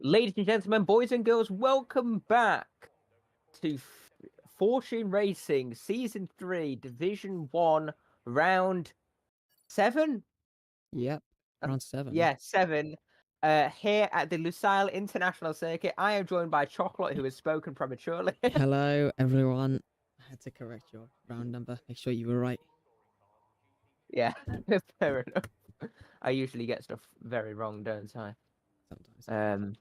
Ladies and gentlemen, boys and girls, welcome back to Fortune Racing Season 3, Division 1, Round 7? Yep, round 7. Yeah, 7. Here at the Lusail International Circuit, I am joined by Chocolate, who has spoken prematurely. Hello, everyone. I had to correct your round number. Make sure you were right. Yeah, fair enough. I usually get stuff very wrong, don't I? Sometimes.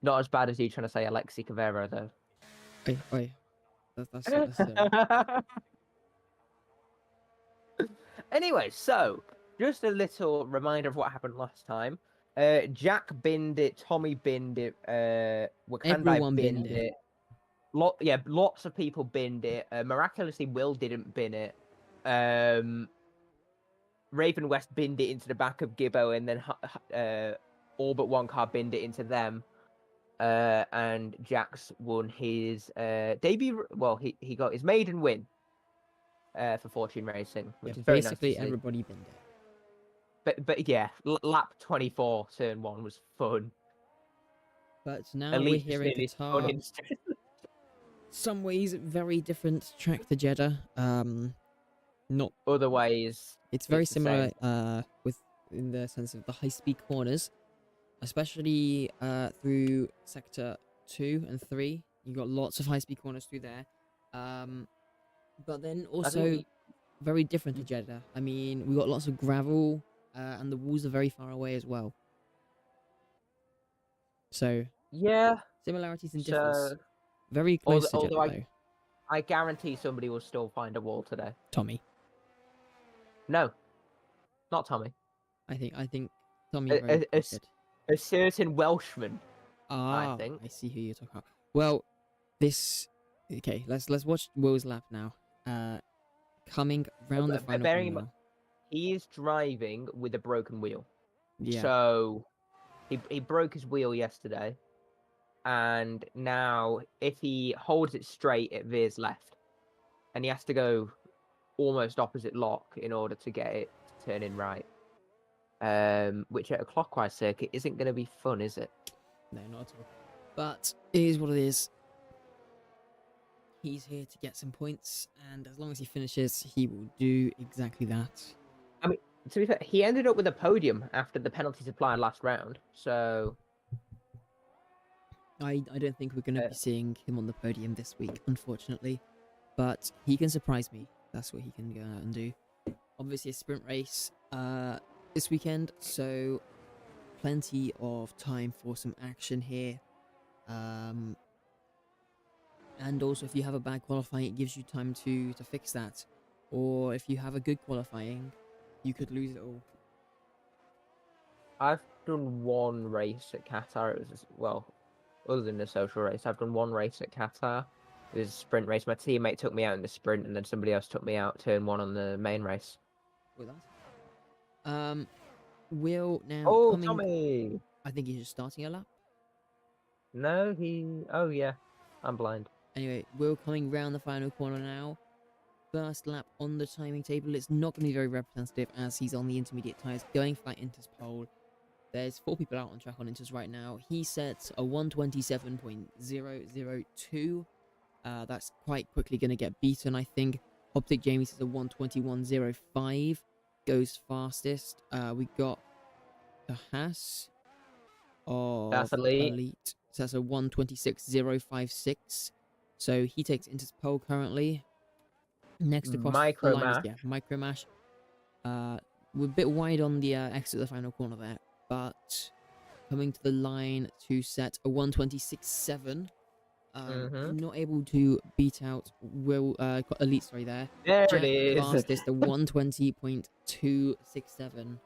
Not as bad as you trying to say Alexi Cavero, though. Oi. That's Anyway, so just a little reminder of what happened last time. Jack binned it, Tommy binned it, Wakandai Everyone binned binned it. Lots of people binned it. Miraculously, Will didn't bin it. Raven West binned it into the back of Gibbo, and then all but one car binned it into them. And Jax won his debut. Well, he got his maiden win for Fortune Racing, which is very nice to Basically, see. everybody binned it. But yeah, lap 24, turn 1 was fun. But now At we're least here in Qatar. Some ways, very different track to Jeddah. Not Otherwise, It's very similar. With in the sense of the high-speed corners, especially through sector 2 and 3. You got lots of high-speed corners through there. But then also very different to Jeddah. I mean, we got lots of gravel, and the walls are very far away as well. So yeah, similarities and difference. Very close to Jeddah, though. I guarantee somebody will still find a wall today. Tommy. No, not Tommy. I think Tommy. A certain Welshman. Ah, I think. I see who you're talking about. Well, okay. Let's watch Will's lap now. Coming round the final corner. He is driving with a broken wheel. Yeah. So he broke his wheel yesterday, and now if he holds it straight, it veers left, and he has to go almost opposite lock in order to get it to turn in right. Which at a clockwise circuit isn't going to be fun, is it? No, not at all. But it is what it is. He's here to get some points, and as long as he finishes, he will do exactly that. I mean, to be fair, he ended up with a podium after the penalties applied last round, so I don't think we're going to be seeing him on the podium this week, unfortunately. But he can surprise me. That's what he can go out and do. Obviously, a sprint race this weekend, so plenty of time for some action here. And also, if you have a bad qualifying, it gives you time to fix that. Or if you have a good qualifying, you could lose it all. I've done one race at Qatar. It was other than the social race, I've done one race at Qatar. It was a sprint race. My teammate took me out in the sprint, and then somebody else took me out turn 1 on the main race. With that, Will now. Oh, Tommy! I think he's just starting a lap. No, oh yeah, I'm blind. Anyway, Will coming round the final corner now. First lap on the timing table. It's not going to be very representative as he's on the intermediate tyres going for that Inter's pole. There's 4 people out on track on Inter's right now. He sets a 127.002. That's quite quickly going to get beaten, I think. Optic Jamie says a 121.05. Goes fastest. We got the Haas of Elite. So that's a 126.056. So he takes Inter's pole currently. Next across the line is Micro Mash. We're a bit wide on the exit of the final corner there, but coming to the line to set a 126.7. Not able to beat out Will Elite. Sorry, there. There Jack it is. Fastest, a 120.267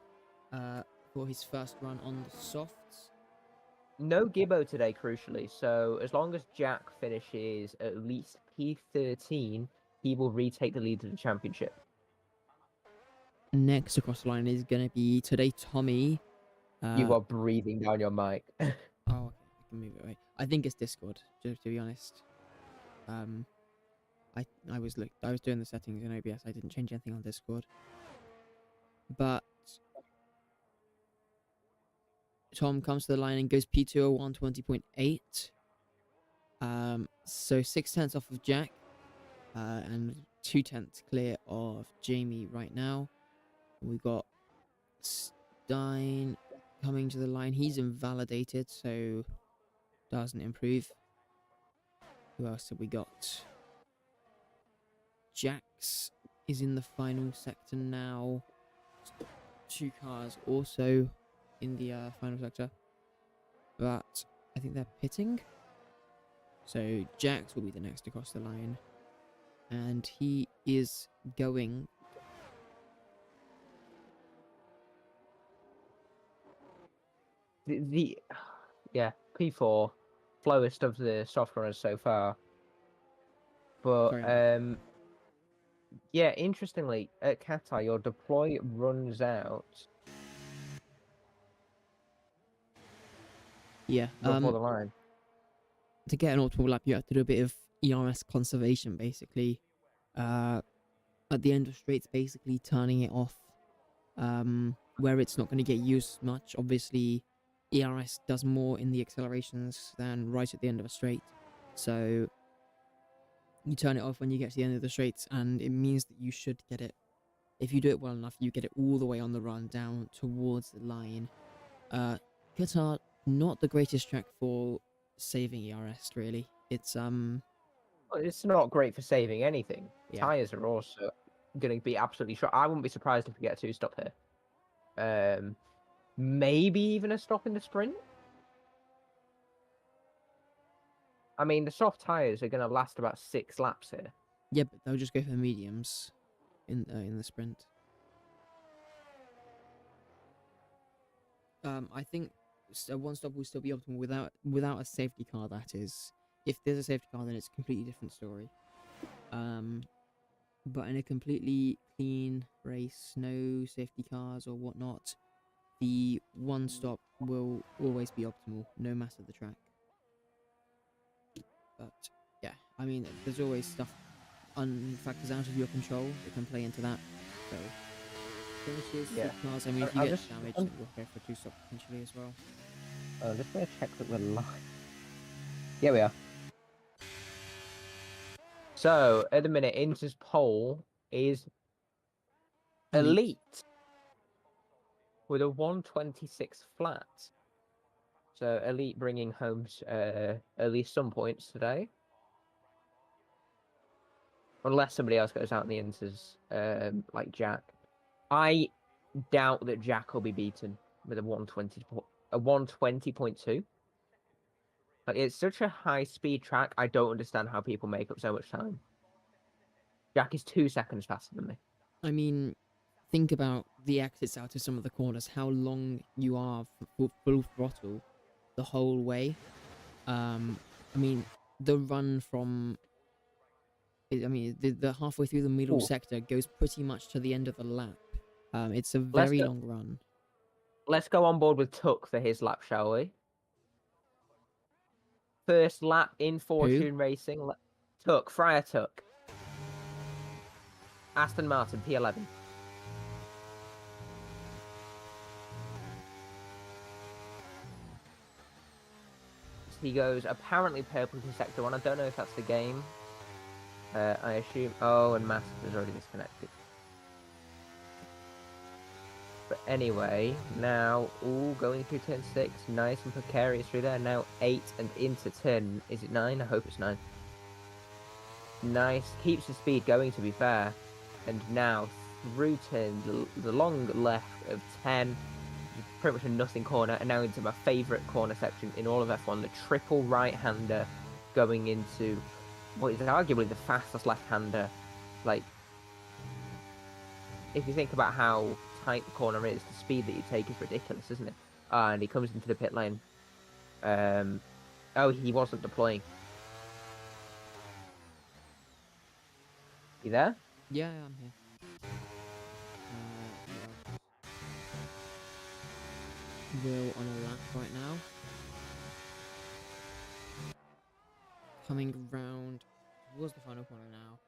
for his first run on the softs. No Gibbo today, crucially. So as long as Jack finishes at least P13, he will retake the lead of the championship. Next across the line is going to be today Tommy. You are breathing down your mic. Oh, okay. I can move it away. I think it's Discord, to be honest. I was doing the settings in OBS. I didn't change anything on Discord. But Tom comes to the line and goes P201 20.8. So 6 tenths off of Jack, and 2 tenths clear of Jamie right now. We got Stein coming to the line. He's invalidated, so doesn't improve. Who else have we got? Jax is in the final sector now. 2 cars also in the final sector, but I think they're pitting. So Jax will be the next across the line, and he is going. Yeah, P4, slowest of the soft runners so far. But yeah, interestingly, at Qatar, your deploy runs out. Yeah. Before the line. To get an optimal lap, you have to do a bit of ERS conservation, basically. At the end of straights, basically turning it off, where it's not going to get used much. Obviously, ERS does more in the accelerations than right at the end of a straight. So you turn it off when you get to the end of the straights, and it means that you should get it. If you do it well enough, you get it all the way on the run down towards the line. Qatar, not the greatest track for saving ERS, really. It's not great for saving anything. Yeah. Tires are also going to be absolutely short. I wouldn't be surprised if we get a 2-stop here. Maybe even a stop in the sprint. I mean, the soft tires are going to last about 6 laps here. Yeah, but they'll just go for the mediums in the sprint. I think a 1-stop will still be optimal without a safety car. That is, if there's a safety car, then it's a completely different story. But in a completely clean race, no safety cars or whatnot, the 1-stop will always be optimal, no matter the track. But yeah, I mean, there's always stuff factors out of your control that can play into that. So finishes, cars. I mean, if you get damaged, then we'll go for a 2-stop potentially as well. I'm just going to check that we're live. Yeah, we are. So at the minute, Inter's pole is elite with a 126 flat. So elite bringing home at least some points today. Unless somebody else goes out in the Inters, like Jack. I doubt that Jack will be beaten with a 120.2. Like, it's such a high speed track. I don't understand how people make up so much time. Jack is 2 seconds faster than me. I mean, think about the exits out of some of the corners, how long you are full throttle the whole way. I mean, the run from... I mean, the halfway through the middle sector goes pretty much to the end of the lap. It's a very long run. Let's go on board with Tuck for his lap, shall we? First lap in Fortune Racing. Tuck, Friar Tuck. Aston Martin, P11. He goes apparently purple to sector 1. I don't know if that's the game. I assume... Oh, and Master is already disconnected. But anyway, now all going through turn 6. Nice and precarious through there. Now 8 and into turn... Is it 9? I hope it's 9. Nice. Keeps the speed going, to be fair. And now through turn... The long left of 10... Pretty much a nothing corner, and now into my favourite corner section in all of F1, the triple right-hander going into what is arguably the fastest left-hander. Like, if you think about how tight the corner is, the speed that you take is ridiculous, isn't it? And he comes into the pit lane. Oh, he wasn't deploying. You there? Yeah, I'm here. Will on a lap right now. Coming round towards the final corner now.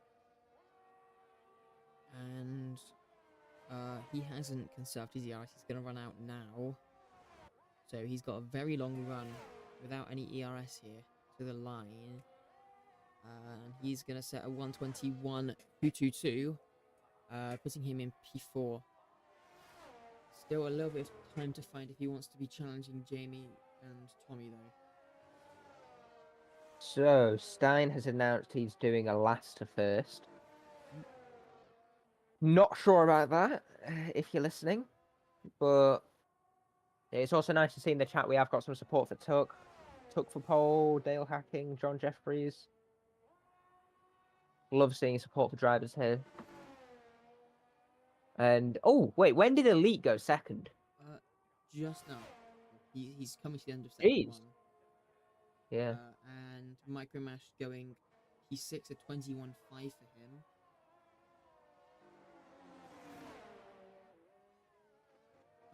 And he hasn't conserved his ERS. He's going to run out now. So he's got a very long run without any ERS here to the line. And he's going to set a 121.222, putting him in P4. Still a little bit of time to find if he wants to be challenging Jamie and Tommy, though. So, Stein has announced he's doing a last to first. Not sure about that, if you're listening. But it's also nice to see in the chat we have got some support for Tuck for pole, Dale Hacking, John Jeffries. Love seeing support for drivers here. And oh wait, when did Elite go second? Just now. He's coming to the end of second one. Yeah. And Micromash going P6 at 21.5 for him.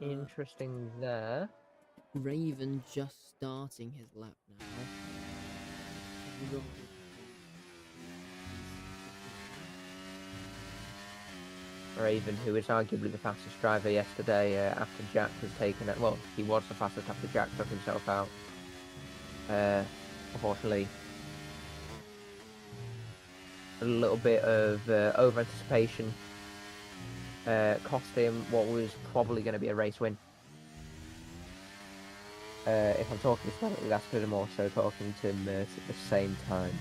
Interesting there. Raven just starting his lap now. Raven, who was arguably the fastest driver yesterday after Jack was taken out. Well, he was the fastest after Jack took himself out. Unfortunately, a little bit of over-anticipation cost him what was probably going to be a race win. If I'm talking to Stanley, that's because I'm also talking to Mert at the same time.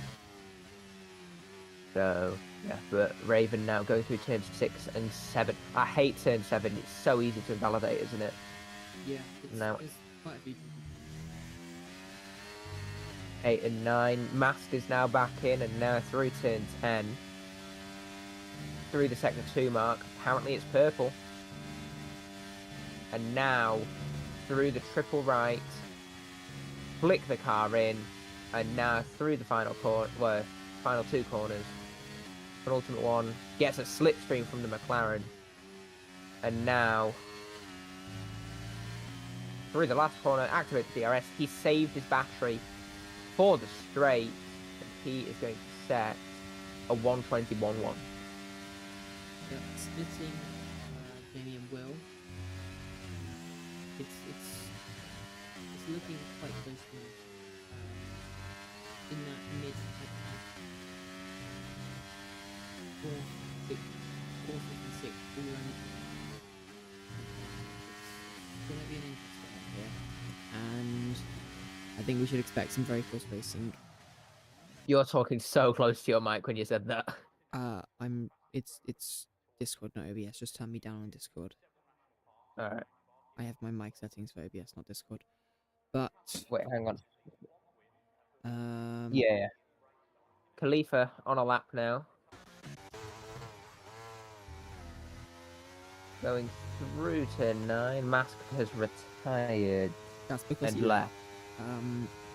So, yeah, but Raven now going through turns 6 and 7. I hate turn 7, it's so easy to invalidate, isn't it? Yeah, it's quite a few. 8 and 9. Mast is now back in and now through turn 10. Through the sector 2 mark. Apparently it's purple. And now through the triple right. Flick the car in. And now through the final final 2 corners. Penultimate one gets a slipstream from the McLaren. And now through the last corner, activate the DRS. He saved his battery for the straight, and he is going to set a 121.1. Yeah, splitting Jamie and Will. It's looking quite close to in that mid fourth and sixth. It's gonna be an interesting one here, and I think we should expect some very close racing. You're talking so close to your mic when you said that. It's Discord, not OBS. Just turn me down on Discord. Alright. I have my mic settings for OBS, not Discord. But wait, hang on. Um. Yeah. Khalifa on a lap now. Going through turn 9. Mask has retired. That's because he left.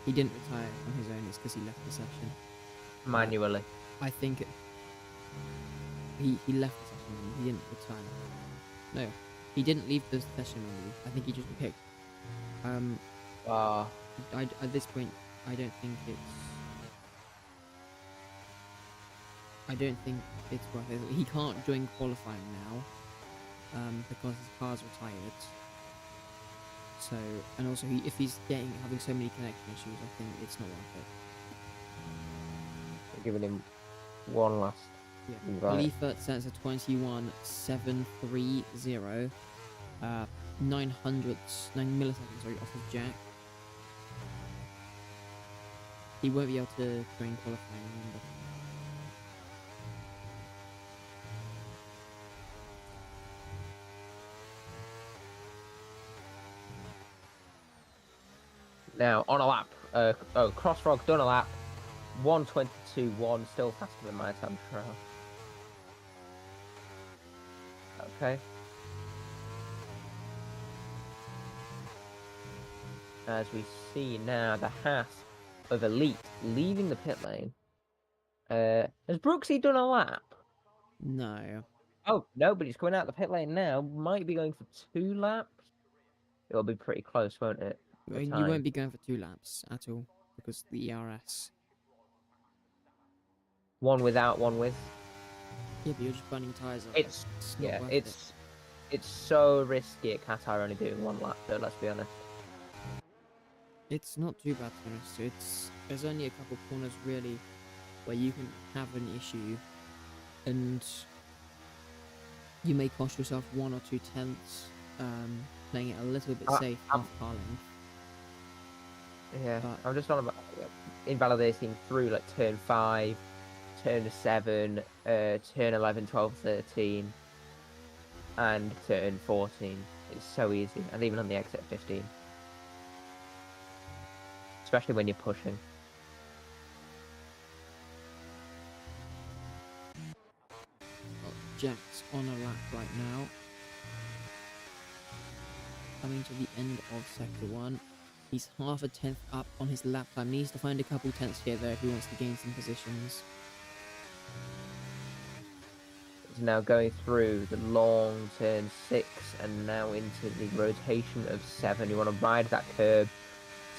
He didn't retire on his own. It's because he left the session Manually. I think he left the session. He didn't retire. No, he didn't leave the session manually. I think he just picked. At this point, I don't think it's worth it. He can't join qualifying now, because his car's retired. So, and also if he's having so many connection issues, I think it's not worth it. We're giving him one last. Yeah. Khalifa sets a 21.730, 9 milliseconds off of Jack. He won't be able to join qualifying, remember. Now, on a lap. Crossfrog done a lap. 1:22.1, still faster than my time trial. Okay. As we see now, the Haas of Elite leaving the pit lane. Has Brooksy done a lap? No. Oh, no, but he's coming out the pit lane now. Might be going for 2 laps. It'll be pretty close, won't it? You won't be going for 2 laps at all, because the ERS. One without, one with. Yeah, but you're just burning tyres up. It's so risky at Qatar only doing 1 lap, though, let's be honest. It's not too bad, to be honest. There's only a couple corners really where you can have an issue, and you may cost yourself 1 or 2 tenths, playing it a little bit safe off car length. Yeah, but I'm just on about invalidating through like turn 5, turn 7, turn 11, 12, 13, and turn 14. It's so easy, and even on the exit 15. Especially when you're pushing. Well, Jack's on a lap right now. Coming to the end of sector 1. He's half a tenth up on his lap time. Needs to find a couple tenths here though if he wants to gain some positions. He's now going through the long turn 6 and now into the rotation of 7. You want to ride that curb.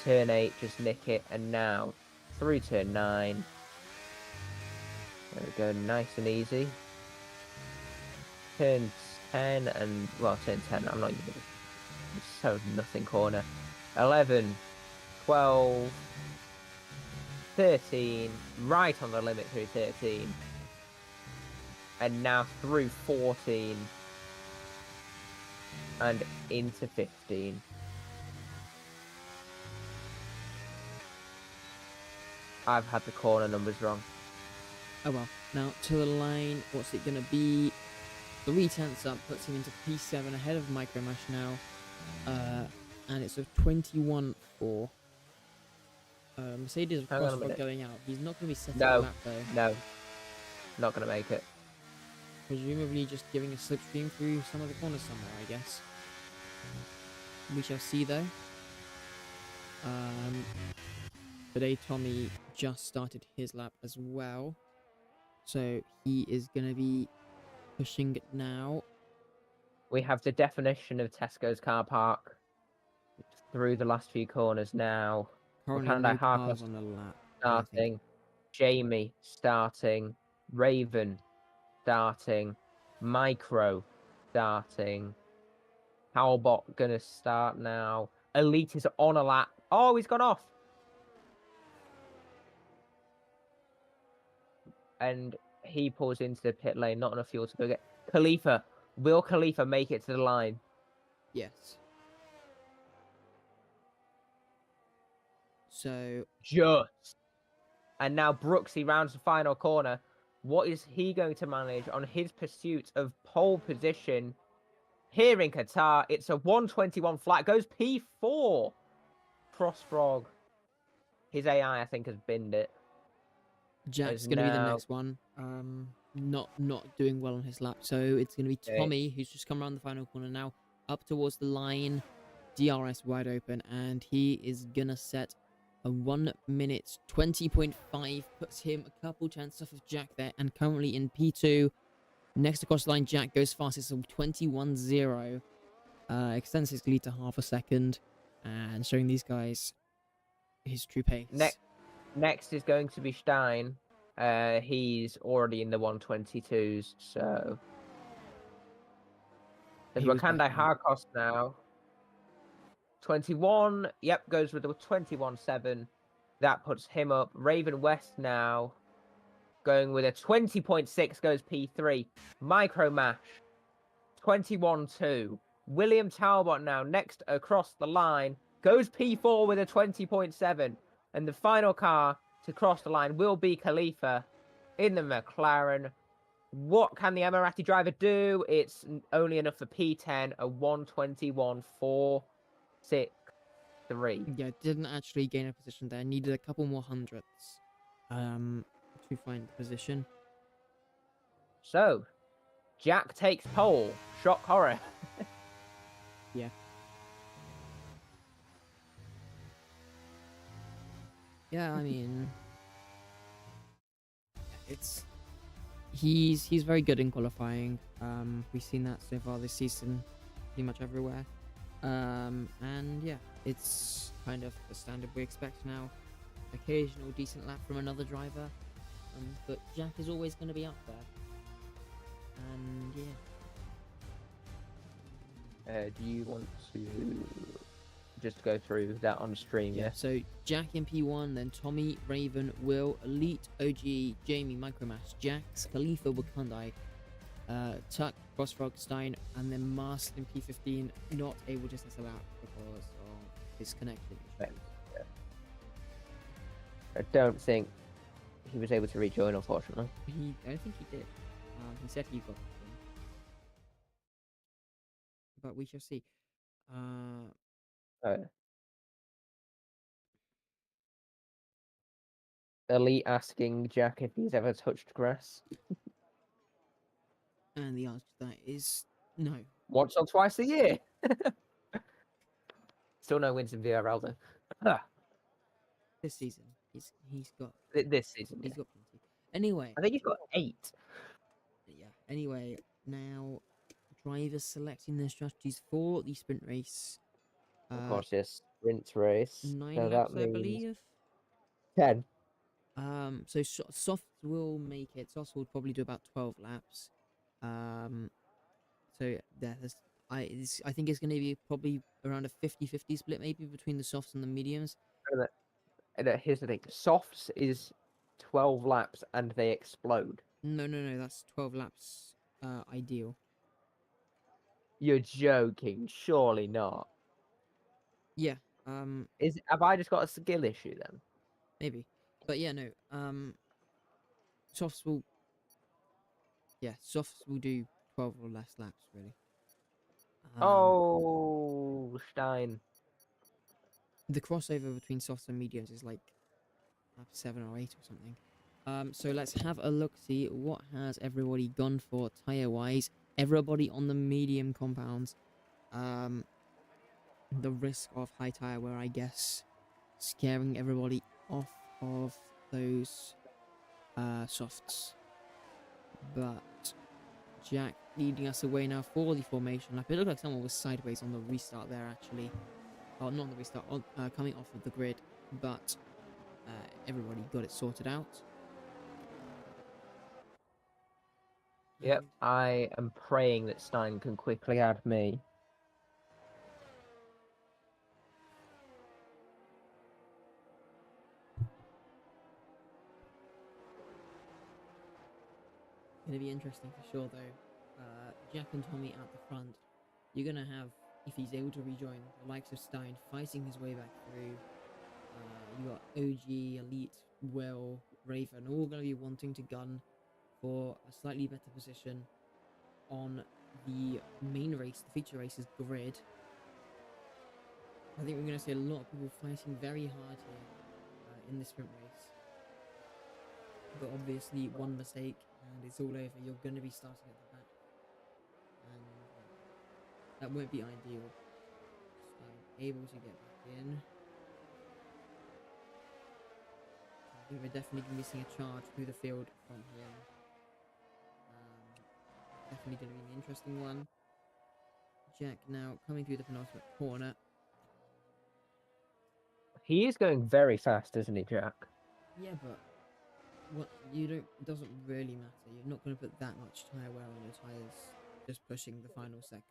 Turn 8, just nick it, and now through turn 9. There we go, nice and easy. Turn 10 and, well, turn 10, I'm not even, it's so nothing corner. 11, 12, 13, right on the limit through 13. And now through 14. And into 15. I've had the corner numbers wrong. Oh well. Now to the line, what's it going to be? 3 tenths up puts him into P7 ahead of Micromash now. And it's a 21-4. Mercedes Crossford going out. He's not going to be setting a lap though. No. Not going to make it. Presumably just giving a slipstream through some of the corners somewhere, I guess. We shall see though. Today Tommy just started his lap as well. So he is going to be pushing now. We have the definition of Tesco's car park through the last few corners now. Currently no cars on the lap. Starting. Jamie starting. Raven starting. Micro starting. Howbot gonna start now. Elite is on a lap. Oh, he's gone off. And he pulls into the pit lane. Not enough fuel to go get Khalifa. Will Khalifa make it to the line? Yes. So just. And now Brooksy rounds the final corner. What is he going to manage on his pursuit of pole position here in Qatar? It's a 121 flat. Goes P4. Crossfrog. His AI, I think, has binned it. Jack's going to be the next one. Not doing well on his lap. So it's going to be Tommy, who's just come around the final corner now. Up towards the line. DRS wide open. And he is going to set a 1 minute 20.5. Puts him a couple tenths off of Jack there. And currently in P2. Next across the line, Jack goes fastest. So 21.0. Extends his lead to half a second. And showing these guys his true pace. Next is going to be Stein. He's already in the 122s, so there's Wakandai Harkos now. 21, yep, goes with the 21.7. That puts him up. Raven West now going with a 20.6, goes P3. Micro Mash 21.2. William Talbot now next across the line goes P4 with a 20.7. And the final car to cross the line will be Khalifa in the McLaren. What can the Emirati driver do? It's only enough for P10, a 121.463. Yeah, didn't actually gain a position there. Needed a couple more hundredths to find the position. So, Jack takes pole. Shock horror. Yeah. Yeah, I mean, he's very good in qualifying. We've seen that so far this season, pretty much everywhere. And yeah, it's kind of the standard we expect now. Occasional decent lap from another driver, but Jack is always going to be up there. And yeah. Do you want to just go through that on stream. Yeah. So Jack in P1, then Tommy, Raven, Will, Elite, OG, Jamie, Micromash, Jax, Khalifa, Wakandai, Tuck, Crossfrog, Stein, and then Master in P15 not able to settle out because of his connection. Yeah. I don't think he was able to rejoin, unfortunately. I don't think he did. He said he got them. But we shall see. Elite asking Jack if he's ever touched grass. And the answer to that is no. Once or twice a year. Still no wins in VRL though. This season, he's got. This season, he's got plenty. Anyway, I think he's got 8. Yeah. Anyway, now drivers selecting their strategies for the sprint race. Of course, yes, sprint race. 9 laps, I believe. 10. So softs will make it. Softs will probably do about 12 laps. So yeah, I think it's going to be probably around a 50-50 split, maybe between the softs and the mediums. Here's the thing: softs is 12 laps and they explode. No, that's 12 laps. Ideal. You're joking? Surely not. Yeah. Have I just got a skill issue then? Maybe, but yeah, no. Softs will. Yeah, softs will do 12 or less laps, really. Oh, Stein. The crossover between softs and mediums is like 7 or 8 or something. So let's have a look, see what has everybody gone for tire-wise. Everybody on the medium compounds. The risk of high tire wear, I guess, scaring everybody off of those softs. But Jack leading us away now for the formation lap. It looked like someone was sideways on the restart there, actually. Oh, not on the restart, coming off of the grid, but everybody got it sorted out. Yep, I am praying that Stein can quickly add me. Gonna be interesting for sure, though. Jack and Tommy at the front. You're gonna have, if he's able to rejoin, the likes of Stein fighting his way back through. You got OG, Elite, Will, Raven, all gonna be wanting to gun for a slightly better position on the main race, the feature race's grid. I think we're gonna see a lot of people fighting very hard here in this sprint race. But obviously, one mistake and it's all over. You're going to be starting at the back, and that won't be ideal. So able to get back in. I think we're definitely going to be seeing a charge through the field from him. Definitely going to be an interesting one. Jack now coming through the penultimate corner. He is going very fast, isn't he, Jack? Yeah, but it doesn't really matter. You're not going to put that much tyre wear on your tyres just pushing the final sector.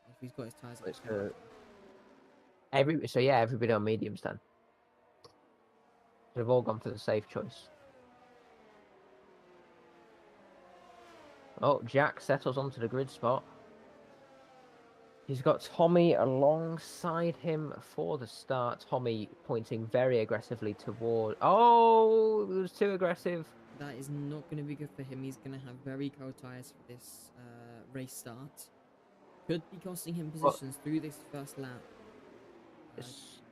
If he's got his tyres up. Everybody on mediums then. They've all gone for the safe choice. Oh, Jack settles onto the grid spot. He's got Tommy alongside him for the start. Tommy pointing very aggressively toward... Oh, it was too aggressive. That is not going to be good for him. He's going to have very cold tyres for this race start. Could be costing him positions through this first lap.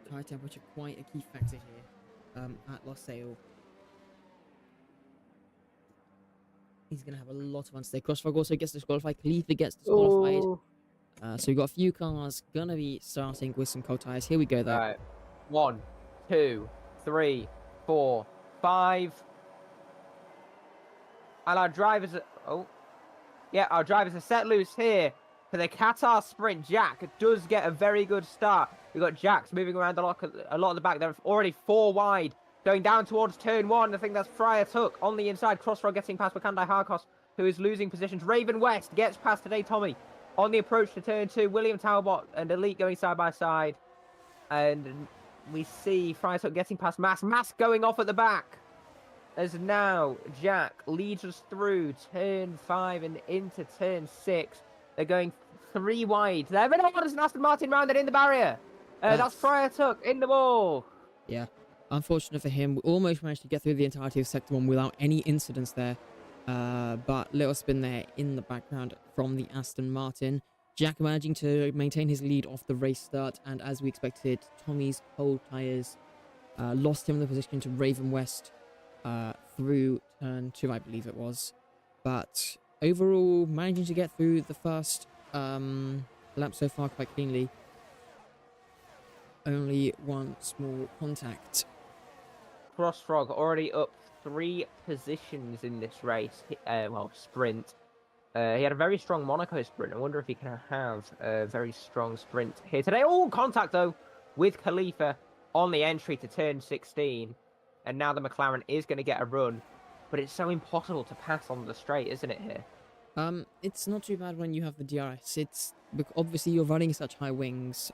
Tyre temperature quite a key factor here at Losail. He's going to have a lot of unstay. Crossfrog also gets disqualified. Khalifa gets disqualified. Oh. So we've got a few cars going to be starting with some cold tyres. Here we go, though. All right. 1, 2, 3, 4, 5. And our drivers are set loose here for the Qatar sprint. Jack does get a very good start. We've got Jax moving around a lot of the back. They're already 4 wide. Going down towards turn 1. I think that's Fryer Tuck on the inside. Crossroad getting past Wakandai Harkos, who is losing positions. Raven West gets past today Tommy. On the approach to turn 2, William Talbot and Elite going side by side. And we see Frytuck getting past Mask. Mask going off at the back. As now Jack leads us through turn 5 and into turn 6. They're going 3 wide. There, but there's an Aston Martin rounded in the barrier. That's Frytuck in the wall. Yeah, unfortunate for him. We almost managed to get through the entirety of Sector 1 without any incidents there. But little spin there in the background from the Aston Martin. Jack managing to maintain his lead off the race start, and as we expected, Tommy's cold tyres lost him the position to Raven West through turn 2, I believe it was. But overall, managing to get through the first lap so far quite cleanly. Only one small contact. Crossfrog already up 3 positions in this race. Well, sprint. He had a very strong Monaco sprint. I wonder if he can have a very strong sprint here today. Oh, contact though with Khalifa on the entry to turn 16. And now the McLaren is going to get a run. But it's so impossible to pass on the straight, isn't it, here? It's not too bad when you have the DRS. It's obviously you're running such high wings.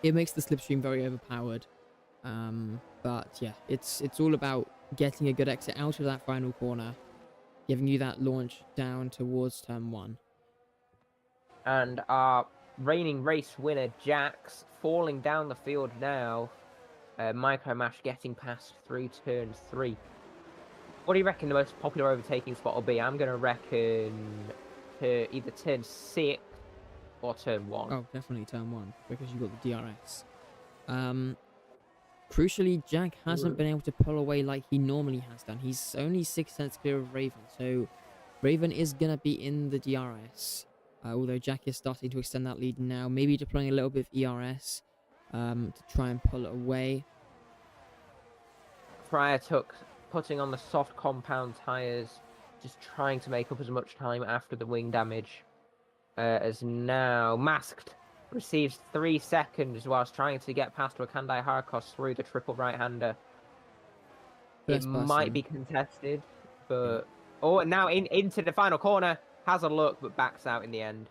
It makes the slipstream very overpowered. But yeah, it's all about getting a good exit out of that final corner, giving you that launch down towards turn 1. And our reigning race winner, Jax, falling down the field now. Micromash getting past through turn 3. What do you reckon the most popular overtaking spot will be? I'm going to reckon either turn 6 or turn 1. Oh, definitely turn 1, because you got the DRS. Crucially, Jack hasn't been able to pull away like he normally has done. He's only 6 cents clear of Raven, so Raven is going to be in the DRS. Although Jack is starting to extend that lead now, maybe deploying a little bit of ERS to try and pull it away. Frytuck putting on the soft compound tyres, just trying to make up as much time after the wing damage. As now Masked receives 3 seconds whilst trying to get past Wakandai Harkos through the triple right-hander. It might be contested, but... Yeah. Oh, and now into the final corner. Has a look, but backs out in the end.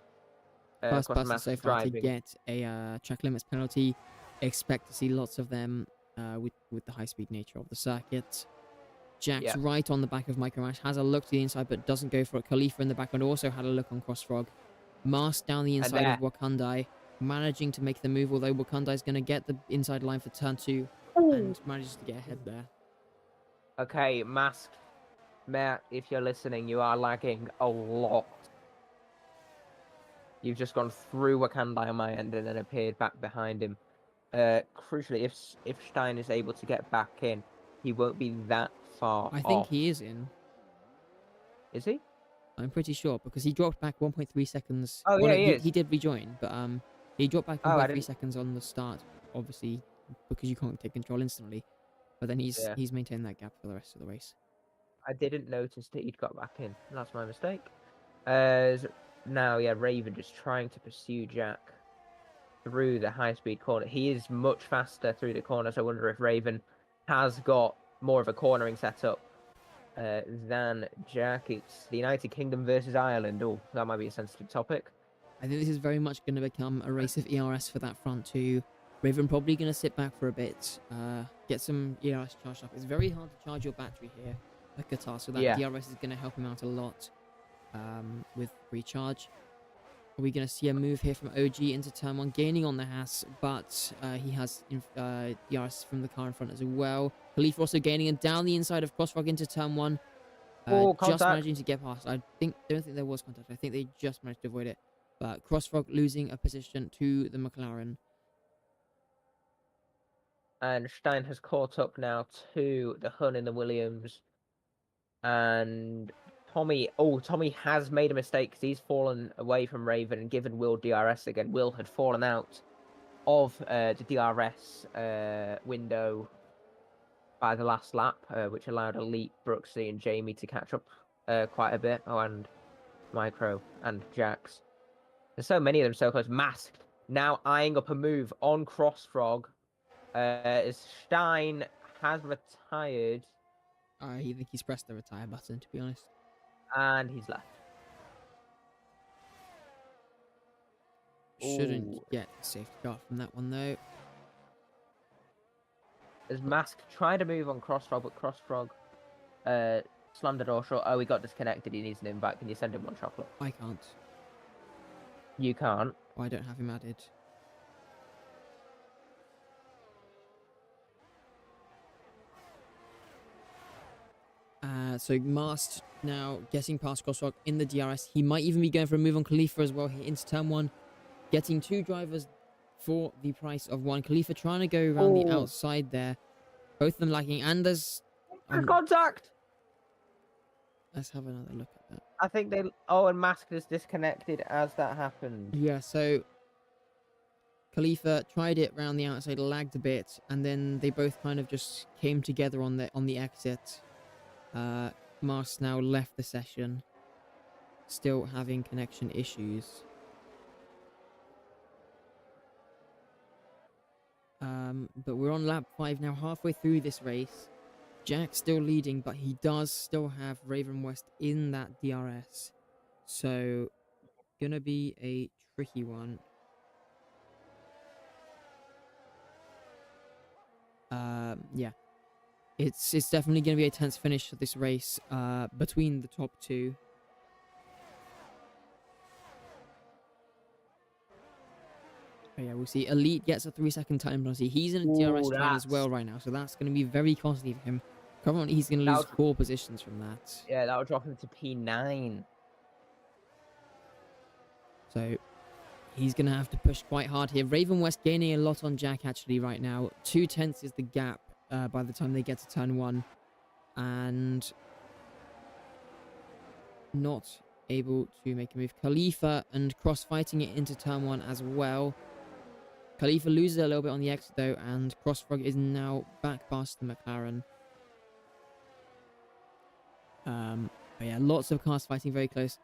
First person so far to get a track limits penalty. Expect to see lots of them with the high-speed nature of the circuit. Jack's right on the back of Micromash. Has a look to the inside, but doesn't go for it. Khalifa in the background also had a look on Crossfrog. Mask down the inside of Wakandai, managing to make the move, although Wakandai is going to get the inside line for turn 2 and manages to get ahead there. Okay, Masked. Matt, if you're listening, you are lagging a lot. You've just gone through Wakandai on my end and then appeared back behind him. Crucially, if Stein is able to get back in, he won't be that far off. I think he is in. Is he? I'm pretty sure, because he dropped back 1.3 seconds. Oh, yeah, he did rejoin, but he dropped back 1.3 seconds on the start, obviously, because you can't take control instantly. But then he's maintained that gap for the rest of the race. I didn't notice that he'd got back in. That's my mistake. Now, Raven just trying to pursue Jack through the high-speed corner. He is much faster through the corners. I wonder if Raven has got more of a cornering setup than Jack. It's the United Kingdom versus Ireland. Oh, that might be a sensitive topic. I think this is very much going to become a race of ERS for that front two. Raven probably going to sit back for a bit, get some ERS charged up. It's very hard to charge your battery here at Qatar, so that DRS is going to help him out a lot with recharge. Are we going to see a move here from OG into turn 1, gaining on the Haas, but he has DRS from the car in front as well. Khalifa also gaining, and down the inside of Crossfrog into turn 1. Just managing to get past. I don't think there was contact. I think they just managed to avoid it. But Crossfrog losing a position to the McLaren. And Stein has caught up now to the Hun in the Williams. And Tommy has made a mistake because he's fallen away from Raven and given Will DRS again. Will had fallen out of the DRS window by the last lap, which allowed Elite, Brooksy, and Jamie to catch up quite a bit. Oh, and Micro and Jax. There's so many of them so close. Masked now eyeing up a move on Crossfrog. As Stein has retired. I think he's pressed the retire button, to be honest. And he's left. Shouldn't Ooh. get a safety car from that one, though. As Mask tried to move on Crossfrog, but Crossfrog slammed the door shut. Oh, he got disconnected. He needs an invite. Can you send him one chocolate? I can't. You can't. Oh, I don't have him added. So Mast now getting past Crossrock in the DRS. He might even be going for a move on Khalifa as well here into turn 1. Getting 2 drivers for the price of 1. Khalifa trying to go around the outside there. Both of them lacking. And there's... contact! Let's have another look at that. I think they... Oh, and Mask is disconnected as that happened. Yeah, so... Khalifa tried it around the outside, lagged a bit, and then they both kind of just came together on the exit. Mast now left the session, still having connection issues. But we're on lap 5 now, halfway through this race. Jack still leading, but he does still have Raven West in that DRS. So, gonna be a tricky one. Yeah. It's definitely going to be a tense finish to this race between the top 2. Oh, yeah, we'll see. Elite gets a 3-second time penalty. He's in a DRS train as well right now, so that's going to be very costly for him. Currently, he's going to lose 4 positions from that. Yeah, that'll drop him to P9. So, he's going to have to push quite hard here. Raven West gaining a lot on Jack, actually, right now. 2 tenths is the gap by the time they get to turn 1. And not able to make a move. Khalifa and Cross fighting it into turn 1 as well. Khalifa loses a little bit on the exit, though, and Crossfrog is now back past the McLaren. But yeah, lots of cars fighting very close.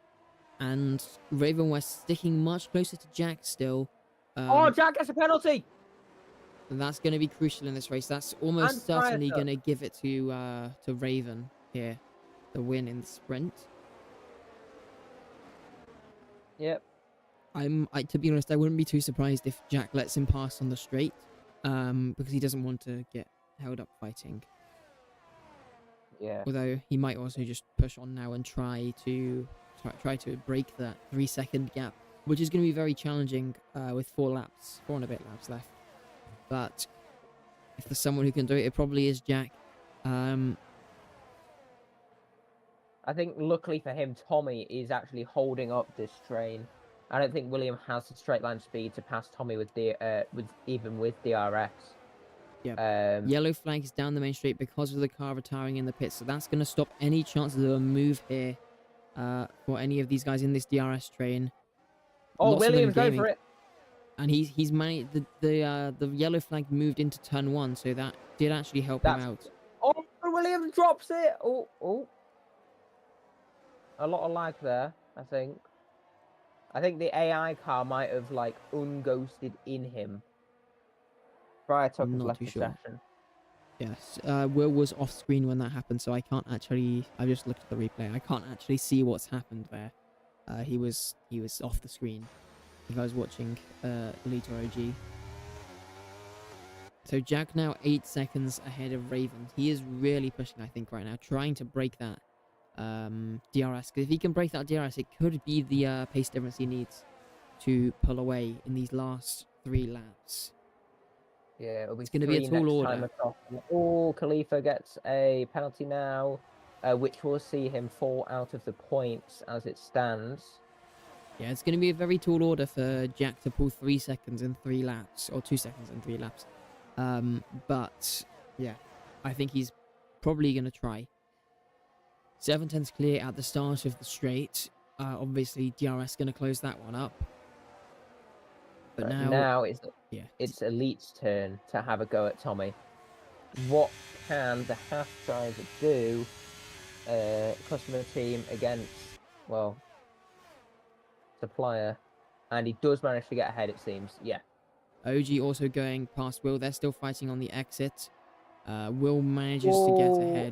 And Raven West sticking much closer to Jack still. Oh, Jack gets a penalty! That's going to be crucial in this race. That's almost certainly going to give it to Raven here. The win in the sprint. Yep. To be honest, I wouldn't be too surprised if Jack lets him pass on the straight. Because he doesn't want to get held up fighting. Yeah. Although he might also just push on now and try to break that 3-second gap, which is going to be very challenging with 4 and a bit laps left. But if there's someone who can do it, it probably is Jack. I think luckily for him, Tommy is actually holding up this train. I don't think William has the straight line speed to pass Tommy with even with DRS. Yeah. Yellow flag is down the main straight because of the car retiring in the pit, so that's going to stop any chances of a move here for any of these guys in this DRS train. Oh, Williams, go for it! And he's managed the yellow flag moved into turn 1, so that did actually help him out. Oh, Williams drops it! Oh. A lot of lag there, I think. I think the AI car might have, like, unghosted in him. Prior to left the session. Yes, Will was off screen when that happened, so I can't actually... I just looked at the replay. I can't actually see what's happened there. He was off the screen if I was watching Elite or OG. So Jack now 8 seconds ahead of Raven. He is really pushing, I think, right now, trying to break that DRS. Because if he can break that DRS, it could be the pace difference he needs to pull away in these last 3 laps. Yeah, it's going to be a tall order. Oh, Khalifa gets a penalty now, which will see him fall out of the points as it stands. Yeah, it's going to be a very tall order for Jack to pull 3 seconds in 3 laps, or 2 seconds in 3 laps. But, yeah, I think he's probably going to try. 7 tenths clear at the start of the straight. Obviously, DRS going to close that one up. But now it's Elite's turn to have a go at Tommy. What can the half driver do? Customer team against, well, supplier. And he does manage to get ahead, it seems. Yeah. OG also going past Will. They're still fighting on the exit. Will manages to get ahead.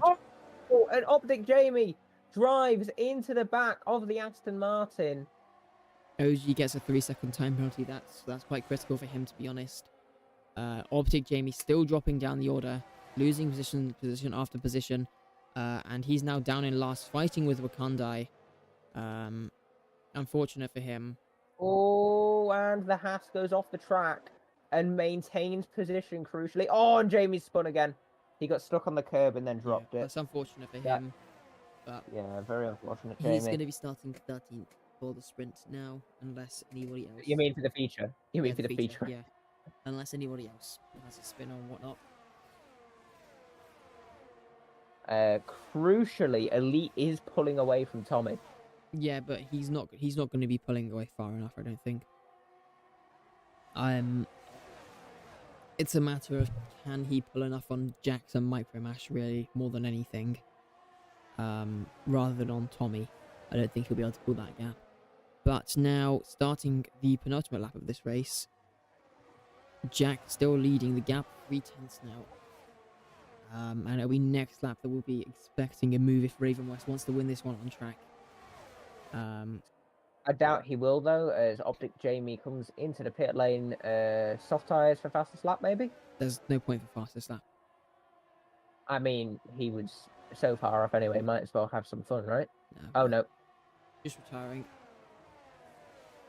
Oh, and Optic Jamie drives into the back of the Aston Martin. OG gets a 3-second time penalty. That's quite critical for him, to be honest. Optic Jamie still dropping down the order, losing position after position, and he's now down in last, fighting with Wakandai. Unfortunate for him. Oh, and the Haas goes off the track and maintains position crucially. Oh, and Jamie's spun again. He got stuck on the curb and then dropped it. That's unfortunate for him. But yeah, very unfortunate. He's going to be starting 13th for the sprint now, unless anybody else. You mean for the feature? You mean for the feature? Yeah, unless anybody else has a spin or whatnot. Crucially, Elite is pulling away from Tommy. Yeah, but he's not going to be pulling away far enough, I don't think. It's a matter of, can he pull enough on Jax and Micromash, really, more than anything. Rather than on Tommy. I don't think he'll be able to pull that gap. But now, starting the penultimate lap of this race, Jack still leading the gap, 3/10 now. And it'll be next lap that we'll be expecting a move if Raven West wants to win this one on track. I doubt he will, though, as Optic Jamie comes into the pit lane. Soft tyres for fastest lap, maybe? There's no point for fastest lap. I mean, he was so far off anyway, might as well have some fun, right? No, oh, no. Just retiring.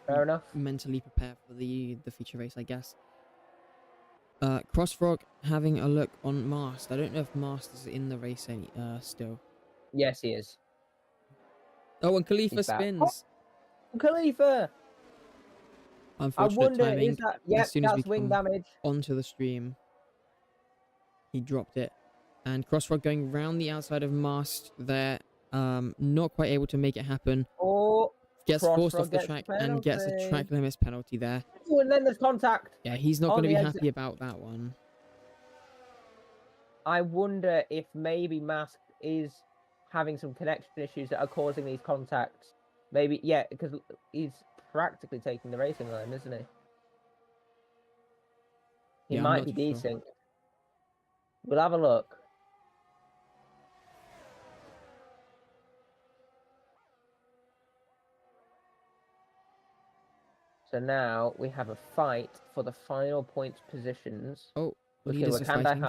Fair enough. Mentally prepare for the feature race, I guess. Crossfrog having a look on Mast. I don't know if Mast is in the race still. Yes, he is. Oh, and Khalifa spins. Oh, Khalifa! Unfortunate timing. As soon as we wing damage onto the stream, he dropped it. And Crossfrog going round the outside of Mast there. Not quite able to make it happen. Oh, gets forced off the track and gets a track limits penalty there. Oh, and then there's contact. Yeah, he's not going to be happy about that one. I wonder if maybe Mask is having some connection issues that are causing these contacts. Maybe, yeah, because he's practically taking the racing line, isn't he? He might be decent. Sure. We'll have a look. So now we have a fight for the final points positions. Oh, leaders are fighting.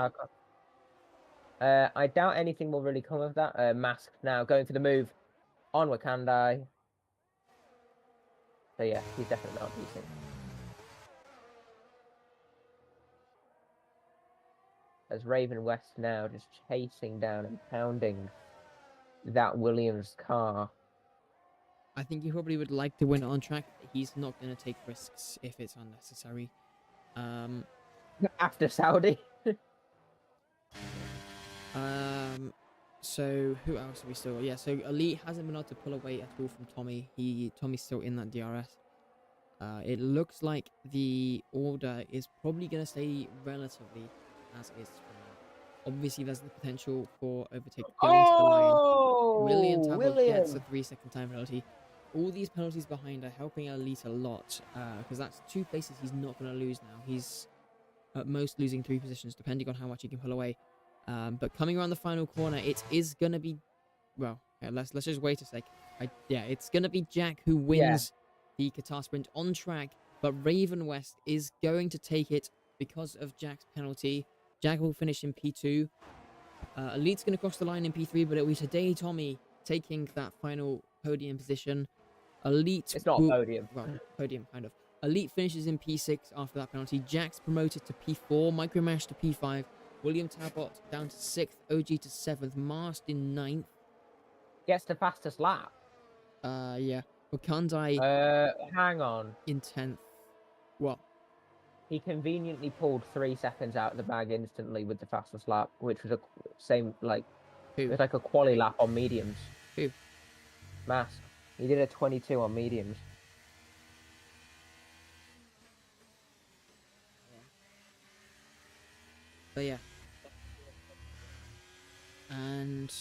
I doubt anything will really come of that. Mask now going for the move on Wakandai. So yeah, he's definitely not decent. As Raven West now just chasing down and pounding that Williams car. I think he probably would like to win it on track. He's not going to take risks if it's unnecessary. After Saudi. So who else have we still got? Yeah, so Elite hasn't been able to pull away at all from Tommy. Tommy's still in that DRS. It looks like the order is probably going to stay relatively as is for now. Obviously, there's the potential for overtake going to the line. William Talbot gets a 3-second time penalty. All these penalties behind are helping Elite a lot, because that's 2 places he's not going to lose now. He's at most losing 3 positions, depending on how much he can pull away. But coming around the final corner, it is going to be... Well, yeah, let's just wait a sec. It's going to be Jack who wins the Qatar sprint on track, but Raven West is going to take it because of Jack's penalty. Jack will finish in P2. Elite's going to cross the line in P3, but it will be today Tommy taking that final podium position. Elite... It's not a podium. Well, podium, kind of. Elite finishes in P6 after that penalty. Jack's promoted to P4. Micromash to P5. William Talbot down to 6th. OG to 7th. Mast in 9th. Gets the fastest lap. Yeah. Wakandai... hang on. In 10th. What? He conveniently pulled 3 seconds out of the bag instantly with the fastest lap, which was it was like a quali lap on mediums. Who? Mask. He did a 22 on mediums. But yeah. And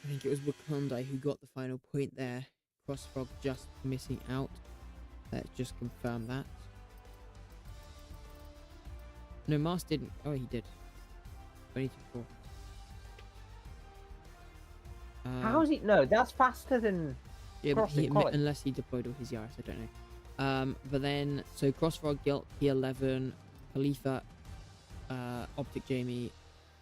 I think it was Wakandai who got the final point there. Crossfrog just missing out. Let's just confirm that. No, Mars didn't. Oh, he did. 22-4. How is he? No, that's faster than. Yeah, but unless he deployed all his Yaris, I don't know. But then, so Crossfrog, Gilt, P11, Khalifa, Optic Jamie.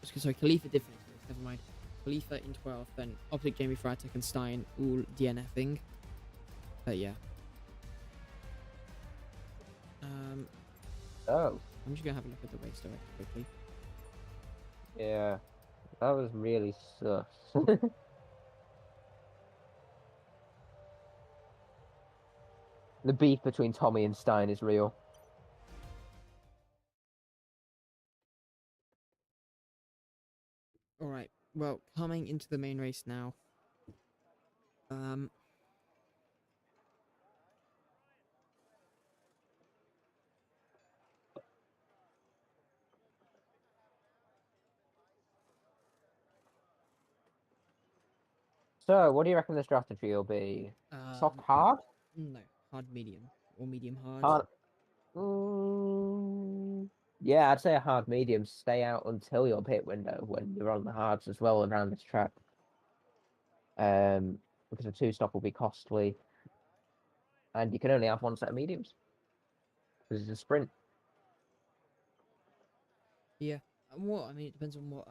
Sorry, Khalifa did finish this, never mind. Khalifa in 12th, then Optic Jamie, Fratek, and Stein all DNFing. But yeah. Oh. I'm just gonna have a look at the race director quickly. Yeah. That was really sus. The beef between Tommy and Stein is real. Alright, well, coming into the main race now. So, what do you reckon the strategy will be? Soft hard? No, hard medium. Or medium hard. Hard. Yeah, I'd say a hard medium. Stay out until your pit window when you're on the hards as well around this track. Because a two-stop will be costly. And you can only have one set of mediums. Because it's a sprint. Yeah. What? I mean, it depends on what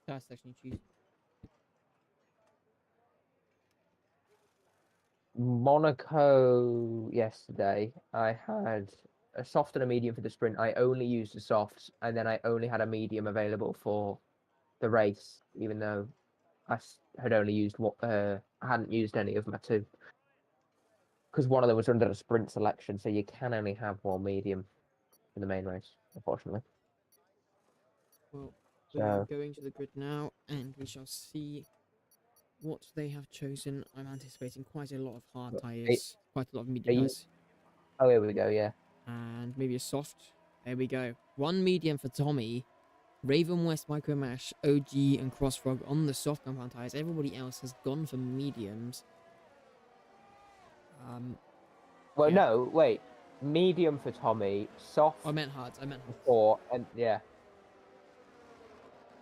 tire section you choose. Monaco yesterday, I had a soft and a medium for the sprint. I only used the softs, and then I only had a medium available for the race, even though I had only used what I hadn't used any of my two. Because one of them was under a sprint selection, so you can only have one medium in the main race, unfortunately. Well, we are going to the grid now, and we shall see what they have chosen. I'm anticipating quite a lot of hard tyres, quite a lot of medium tyres. Oh, here we go, yeah. And maybe a soft. There we go. One medium for Tommy. Raven West, Micromash, OG, and Crossfrog on the soft compound tyres. Everybody else has gone for mediums. Well, yeah. No, wait. Medium for Tommy, soft. I meant hards. I meant hards. Before, and yeah.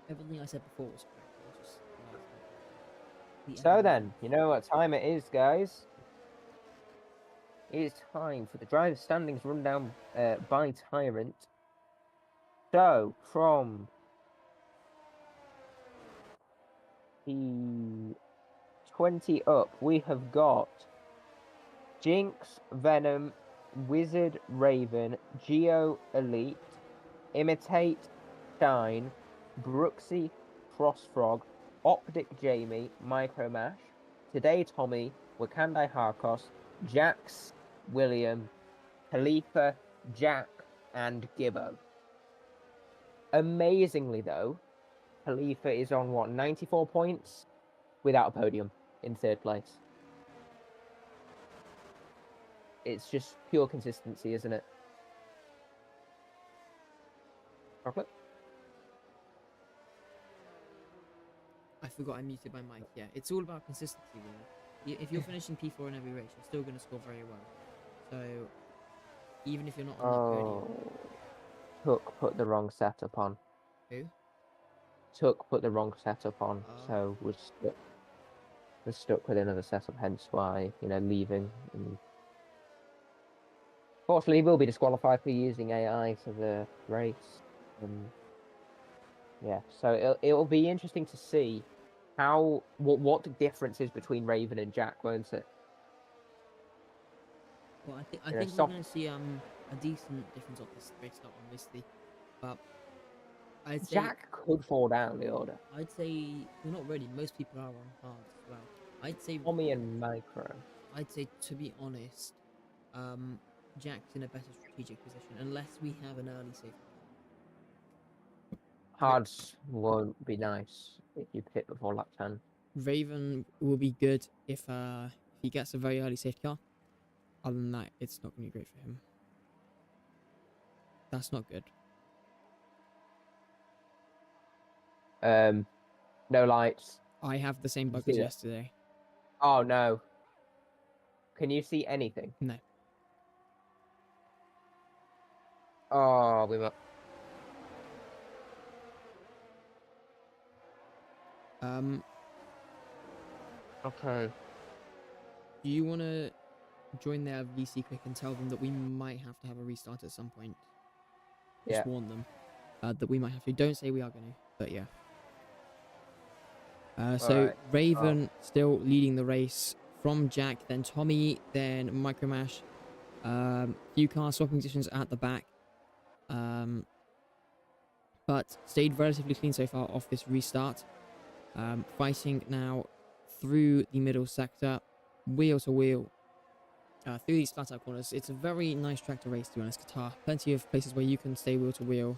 Everything I said before was correct. So then, you know what time it is, guys? It is time for the driver standings rundown by Tyrant. So, from the 20 up, we have got Jinx, Venom, Wizard, Raven, Geo, Elite, Imitate, Shine, Brooksy, Crossfrog, Optic Jamie, Micromash, Today Tommy, Wakandai Harkos, Jax, William, Khalifa, Jack, and Gibbo. Amazingly, though, Khalifa is on, what, 94 points? Without a podium in third place. It's just pure consistency, isn't it? Chocolate? I forgot I muted my mic. Yeah, it's all about consistency, really. If you're finishing P4 in every race, you're still going to score very well. So, even if you're not on that podium... Took put the wrong setup on. Who? Took put the wrong setup on, so we're stuck with another setup, hence why, leaving. And fortunately, he will be disqualified for using AI for the race. Yeah, so it'll be interesting to see what the difference is between Raven and Jack, won't it? Well, I think we're going to see a decent difference of this race start, obviously, but I'd say Jack could fall down the order. I'd say well, not really. Most people are on hard as well. I'd say Tommy and Micro. I'd say, to be honest, Jack's in a better strategic position unless we have an early safety car. Hards won't be nice if you pit before lap 10. Raven will be good if he gets a very early safety car. Other than that, it's not going to be great for him. That's not good. No lights. I have the same bug as yesterday. Oh no. Can you see anything? No. Oh, we were. Okay. Do you want to join their VC quick and tell them that we might have to have a restart at some point. Yeah. Just warn them that we might have to. Don't say we are going to, but yeah. So right. Raven still leading the race from Jack, then Tommy, then Micromash. Few cars swapping positions at the back. But stayed relatively clean so far off this restart. Fighting now through the middle sector, wheel to wheel, through these flat out corners. It's a very nice track to race, to be honest, Qatar. Plenty of places where you can stay wheel to wheel.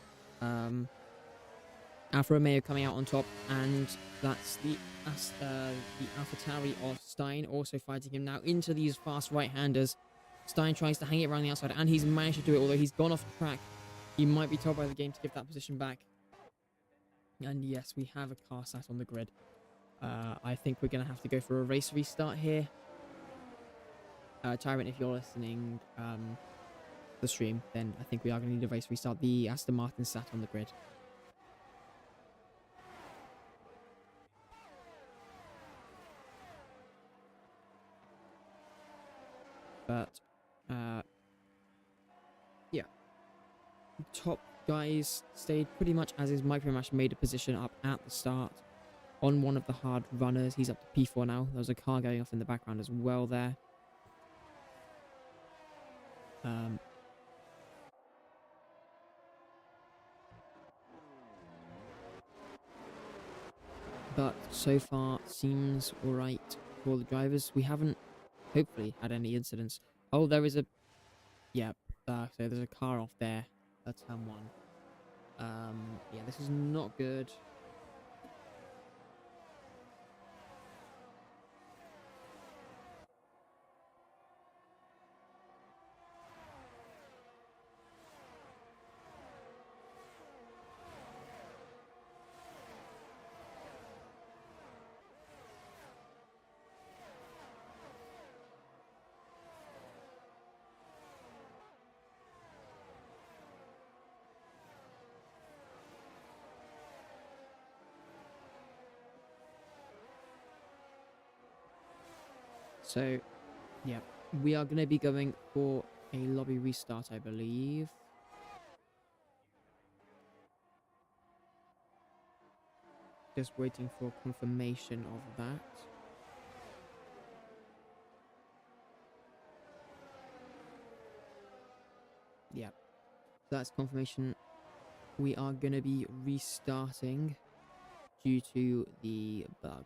Alfa Romeo coming out on top, and that's the AlphaTauri of Stein also fighting him now into these fast right-handers. Stein tries to hang it around the outside, and he's managed to do it, although he's gone off track. He might be told by the game to give that position back. And yes, we have a car sat on the grid. I think we're going to have to go for a race restart here. Tyrant, if you're listening the stream, then I think we are going to need a race restart. The Aston Martin sat on the grid. But, yeah. Top guys stayed pretty much as his Micromash made a position up at the start on one of the hard runners. He's up to P4 now. There's a car going off in the background as well there. But so far seems alright for the drivers. We haven't hopefully had any incidents. Oh, there is a... Yeah, so there's a car off there. That's turn 1. Yeah, this is not good. So, yeah, we are going to be going for a lobby restart, I believe. Just waiting for confirmation of that. Yeah, that's confirmation. We are going to be restarting due to the bug.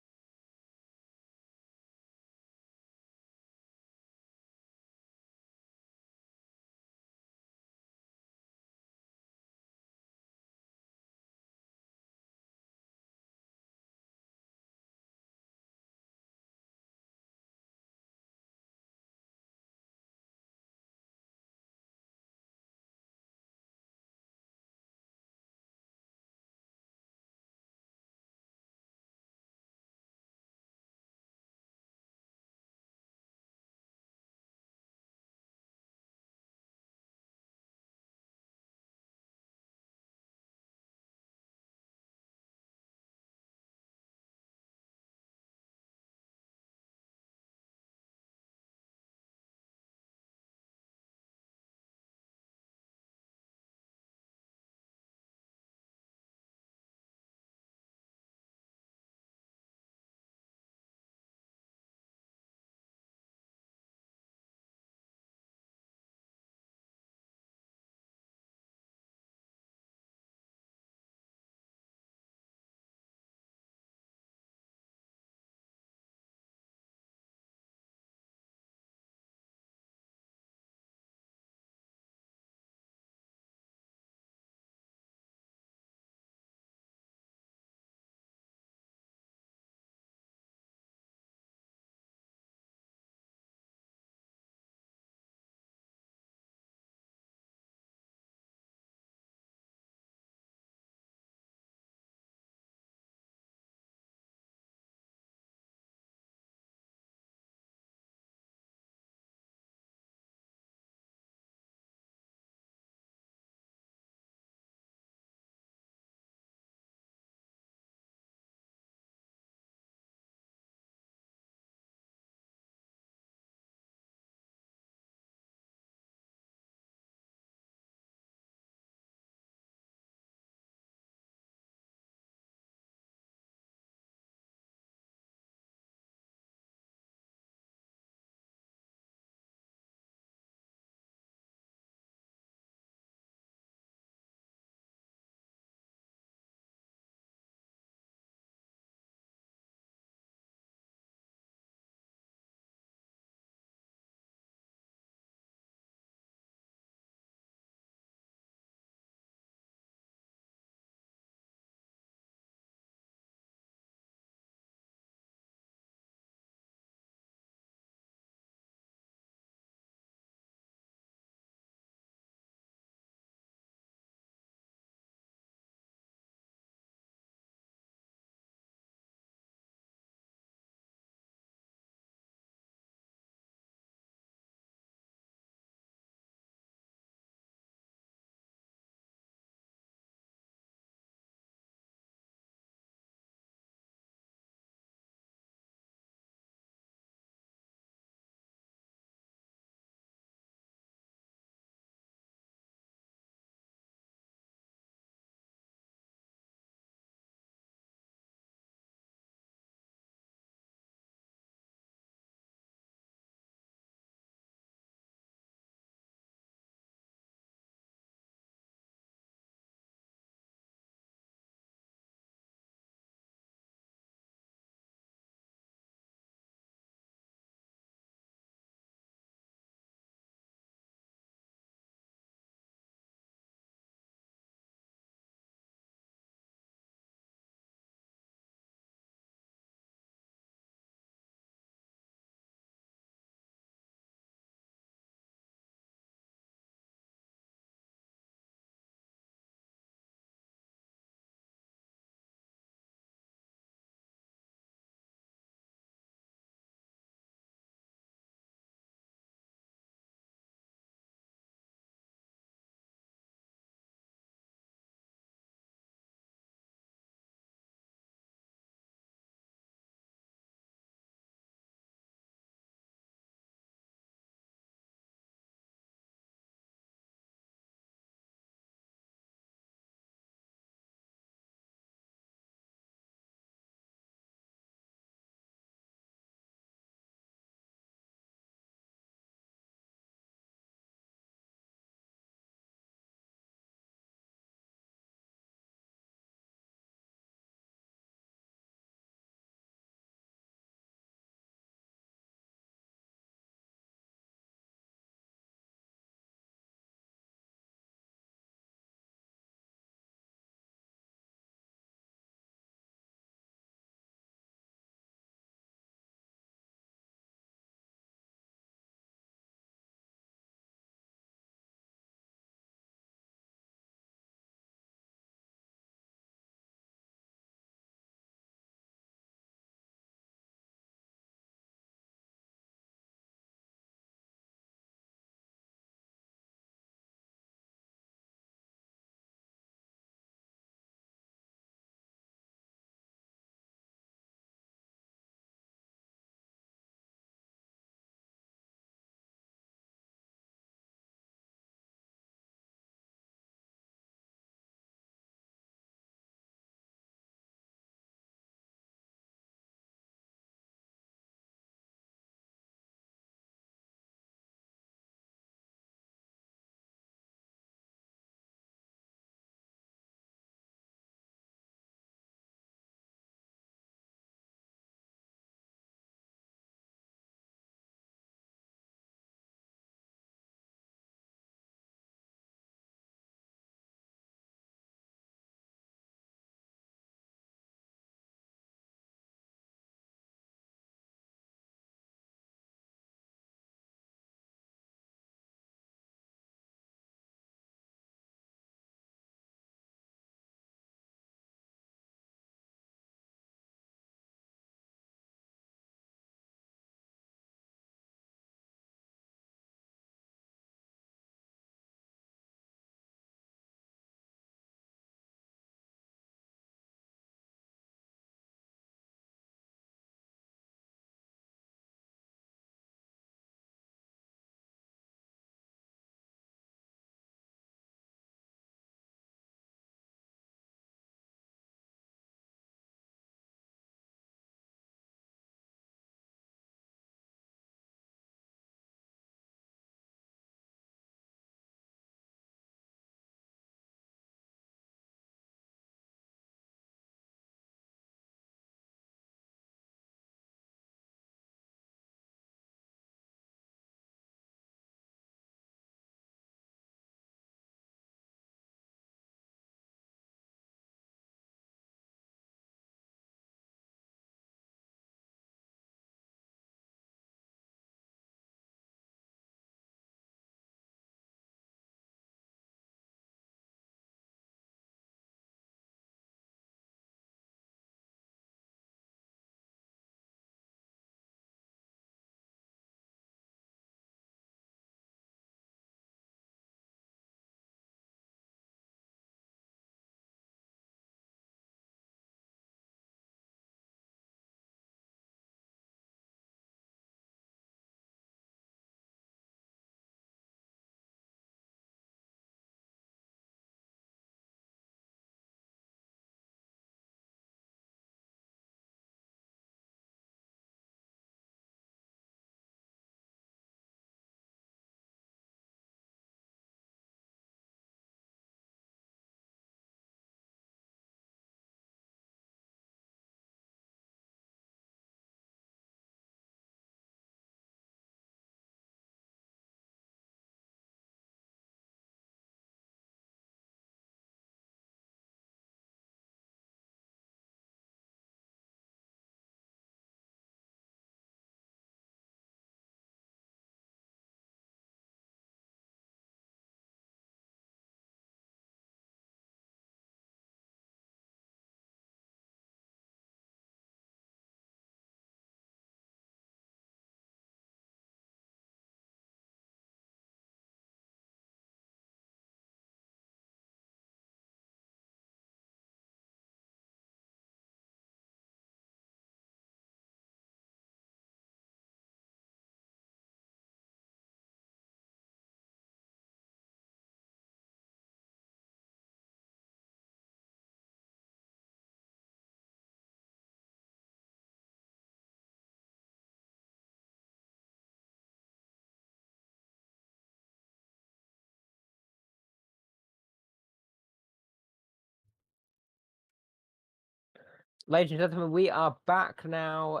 Ladies and gentlemen, we are back now.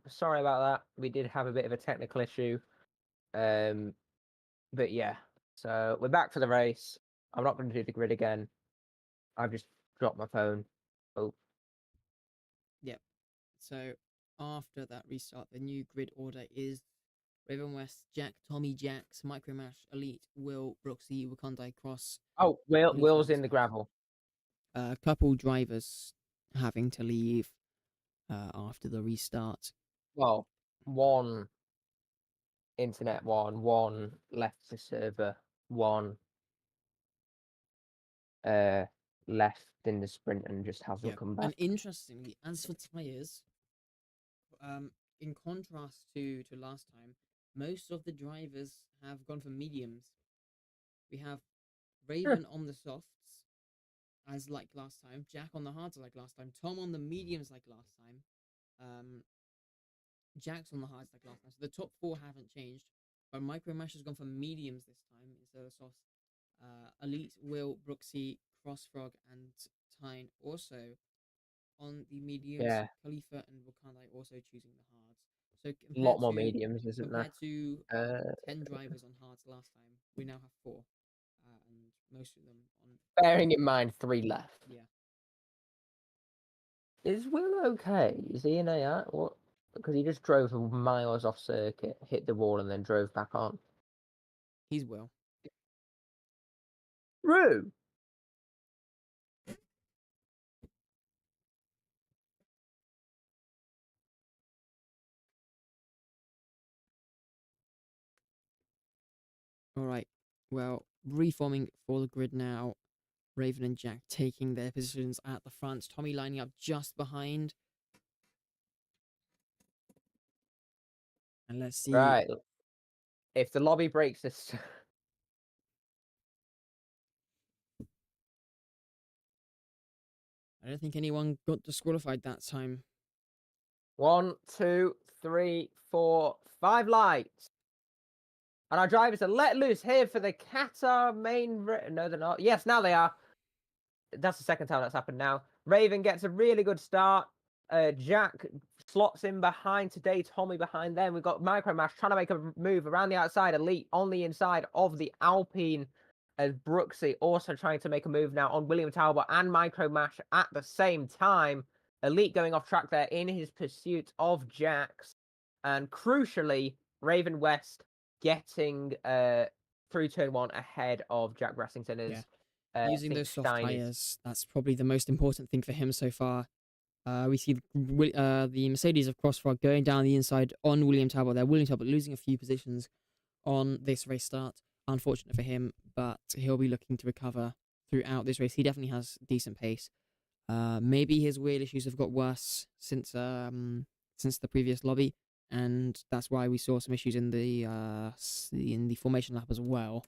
Sorry about that. We did have a bit of a technical issue. But yeah, so we're back for the race. I'm not going to do the grid again. I've just dropped my phone. Oh. Yep. So after that restart, the new grid order is Raven West, Jack, Tommy, Jax, Micromash, Elite, Will, Brooksy, Wakandai, Cross. Oh, Will's in the gravel. A couple drivers having to leave after the restart. Well, one internet one left the server, one left in the sprint and just hasn't come back. And interestingly, as for tyres, in contrast to last time, most of the drivers have gone for mediums. We have Raven on the softs, as like last time, Jack on the hards like last time, Tom on the mediums like last time, Jack's on the hards like last time. So the top four haven't changed, but Micromash has gone for mediums this time instead of softs. Elite, Will, Brooksy, Crossfrog, and Tyne also on the mediums. Yeah. Khalifa and Wakandai also choosing the hards. So A lot more mediums, isn't there? Compared to 10 drivers on hards last time, we now have 4. And most of them on... Bearing in mind 3 left. Yeah. Is Will okay? Is he in AI? What? Because he just drove miles off circuit, hit the wall, and then drove back on. He's Will. Rue! Alright, well, reforming for the grid now. Raven and Jack taking their positions at the front. Tommy lining up just behind. And let's see. Right. If the lobby breaks this... I don't think anyone got disqualified that time. 1, 2, 3, 4, 5 lights. And our drivers are let loose here for the Qatar main... No, they're not. Yes, now they are. That's the second time that's happened now. Raven gets a really good start. Jack slots in behind today. Tommy behind them. We've got Micromash trying to make a move around the outside. Elite on the inside of the Alpine. As Brooksy also trying to make a move now on William Talbot and Micromash at the same time. Elite going off track there in his pursuit of Jax. And crucially, Raven West getting through turn 1 ahead of Jack Brassington as using those soft tyres. That's probably the most important thing for him so far. We see the Mercedes of Crossfrog going down the inside on William Talbot there. William Talbot losing a few positions on this race start. Unfortunate for him, but he'll be looking to recover throughout this race. He definitely has decent pace. Maybe his wheel issues have got worse since the previous lobby, and that's why we saw some issues in the formation lap as well.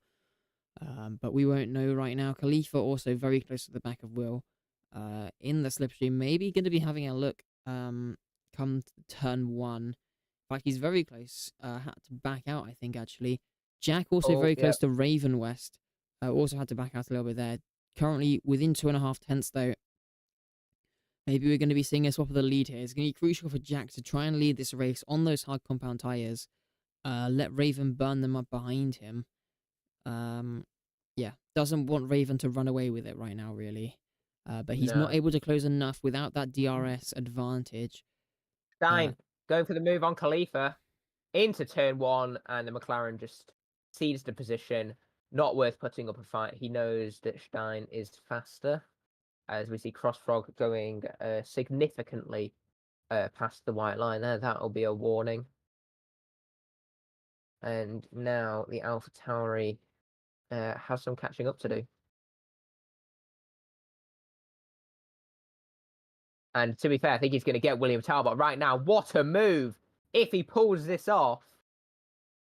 But we won't know right now. Khalifa also very close to the back of Will. In the slipstream, maybe going to be having a look come to turn 1. In fact, he's very close. Had to back out, I think, actually. Jack also very close to Raven West. Also had to back out a little bit there. Currently within 2.5 tenths, though. Maybe we're going to be seeing a swap of the lead here. It's going to be crucial for Jack to try and lead this race on those hard compound tyres. Let Raven burn them up behind him. Yeah, doesn't want Raven to run away with it right now, really. But he's not able to close enough without that DRS advantage. Stein going for the move on Khalifa into turn 1, and the McLaren just cedes the position. Not worth putting up a fight. He knows that Stein is faster. As we see Crossfrog going significantly past the white line there. That'll be a warning. And now the Alpha Tauri has some catching up to do. And to be fair, I think he's going to get William Talbot right now. What a move if he pulls this off.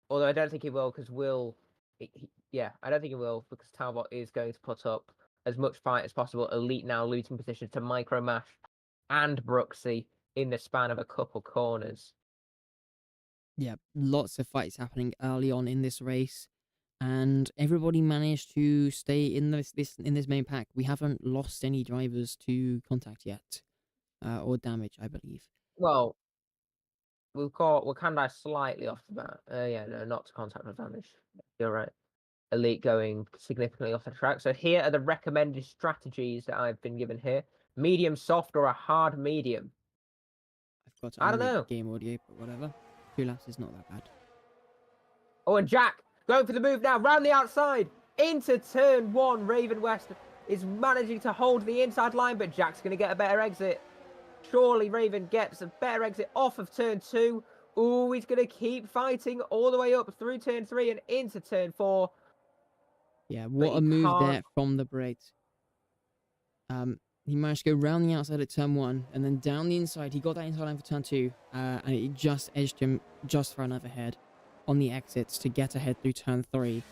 Although I don't think he will, because I don't think he will, because Talbot is going to put up as much fight as possible. Elite now losing position to Micromash and Brooksy in the span of a couple corners. Yeah, lots of fights happening early on in this race, and everybody managed to stay in this main pack. We haven't lost any drivers to contact yet. or damage, I believe. Well, we've got Wakanda slightly off the bat. Yeah, no, not to contact advantage. You're right. Elite going significantly off the track. So here are the recommended strategies that I've been given here. Medium soft or a hard medium. I've got to I don't unmute know. the game audio, but whatever. 2 laps is not that bad. Oh, and Jack going for the move now, round the outside, into turn 1. Raven West is managing to hold the inside line, but Jack's going to get a better exit. Surely Raven gets a better exit off of turn 2. Ooh, he's going to keep fighting all the way up through turn 3 and into turn 4. Yeah, what a move there from the brakes. He managed to go round the outside at turn 1 and then down the inside. He got that inside line for turn 2, and it just edged him just for another head on the exits to get ahead through turn 3.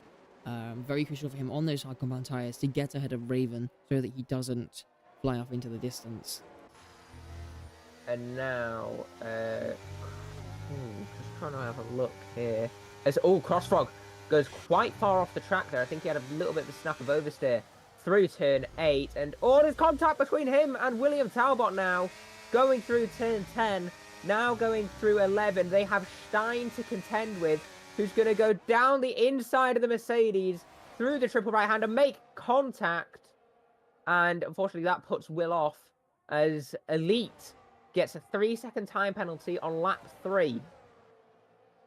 Very crucial for him on those hard compound tires to get ahead of Raven so that he doesn't fly off into the distance. And now, just trying to have a look here. As Crossfrog goes quite far off the track there. I think he had a little bit of a snap of oversteer through turn 8, and all there's contact between him and William Talbot now, going through turn 10, now going through 11. They have Stein to contend with, who's going to go down the inside of the Mercedes through the triple right-hander, make contact, and unfortunately that puts Will off as Elite gets a 3-second time penalty on lap 3.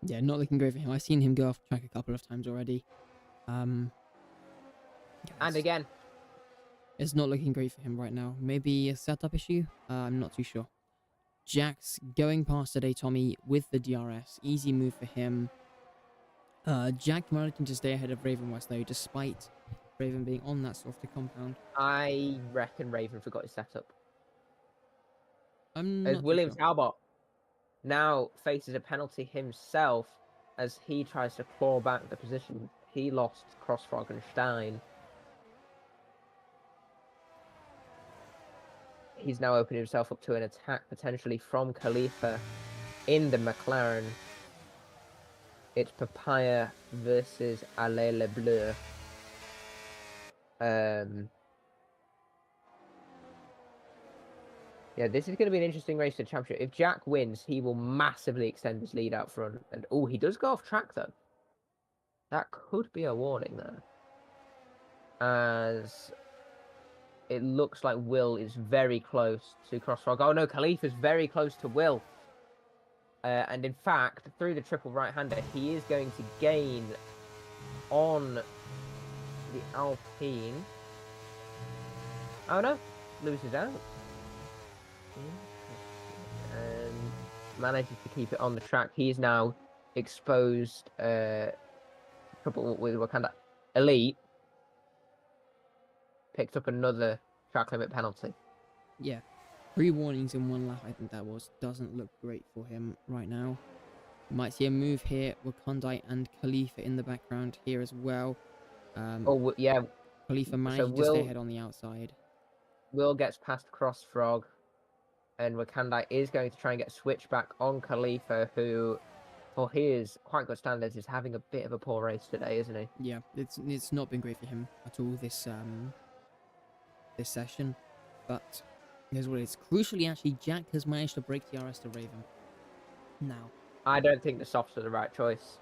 Yeah, not looking great for him. I've seen him go off track a couple of times already. And again, it's not looking great for him right now. Maybe a setup issue? I'm not too sure. Jack's going past today, Tommy, with the DRS. Easy move for him. Jack managing to stay ahead of Raven West, though, despite Raven being on that softer compound. I reckon Raven forgot his setup. As William Talbot now faces a penalty himself as he tries to claw back the position. He lost Crossfrog and Stein. He's now opening himself up to an attack potentially from Khalifa in the McLaren. It's Papaya versus Allez Le Bleu. Yeah, this is going to be an interesting race to championship. If Jack wins, he will massively extend his lead out front. And oh, he does go off track though. That could be a warning there. As it looks like Will is very close to Crossfrog. Oh no, Khalifa's very close to Will. And in fact, through the triple right-hander, he is going to gain on the Alpine. Oh no, loses out. And manages to keep it on the track. He is now exposed. Trouble with Wakanda. Elite picked up another track limit penalty. Yeah, 3 warnings in 1 lap. I think that doesn't look great for him right now. Might see a move here. Wakanda and Khalifa in the background here as well. Yeah. Khalifa managed to stay ahead on the outside. Will gets past Crossfrog. And Wakanda is going to try and get a switch back on Khalifa, who, for his quite good standards, is having a bit of a poor race today, isn't he? Yeah, it's not been great for him at all this this session. But here's what it is. Crucially, actually, Jack has managed to break the RS to Raven. Now, I don't think the softs are the right choice.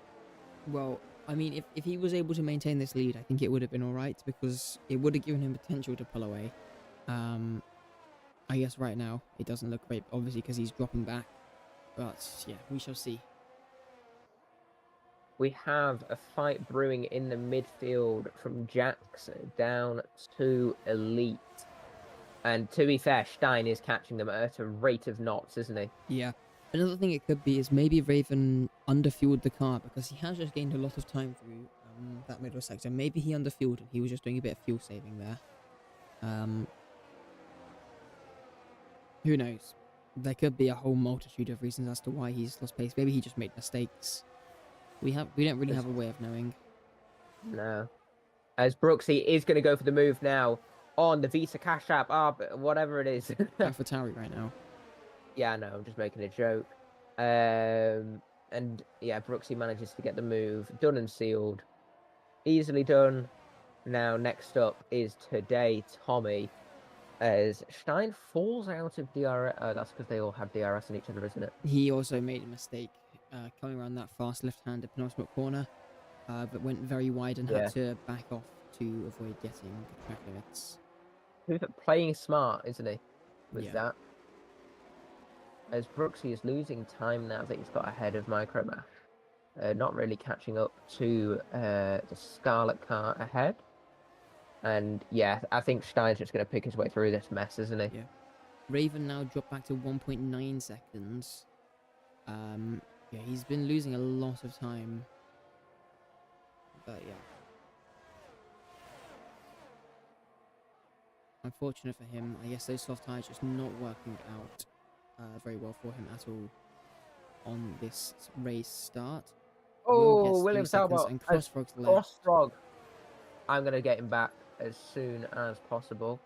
Well, I mean, if he was able to maintain this lead, I think it would have been alright, because it would have given him potential to pull away. I guess right now it doesn't look great, obviously, because he's dropping back. But yeah, we shall see. We have a fight brewing in the midfield from Jax down to Elite. And to be fair, Stein is catching them at a rate of knots, isn't he? Yeah. Another thing it could be is maybe Raven underfueled the car, because he has just gained a lot of time through that middle sector. Maybe he underfueled and he was just doing a bit of fuel saving there. Who knows? There could be a whole multitude of reasons as to why he's lost pace. Maybe he just made mistakes. We don't really have a way of knowing. No. As Brooksy is going to go for the move now on the Visa Cash App, whatever it is. For Tauri right now. Yeah, no, I'm just making a joke. And yeah, Brooksy manages to get the move done and sealed. Easily done. Now, next up is today, Tommy. As Stein falls out of DRS. Oh, that's because they all have DRS on each other, isn't it? He also made a mistake coming around that fast left-hander penultimate corner, but went very wide and had to back off to avoid getting track limits. Playing smart, isn't he? With that. As Brooksy is losing time now that he's got ahead of Micromash. Not really catching up to the Scarlet car ahead. And yeah, I think Stein's just going to pick his way through this mess, isn't he? Yeah. Raven now dropped back to 1.9 seconds. Yeah, he's been losing a lot of time. But yeah. Unfortunate for him, I guess those soft tires just not working out very well for him at all on this race start. Oh, Williams Talbot and Crossfrog's left. Crossfrog. I'm going to get him back as soon as possible.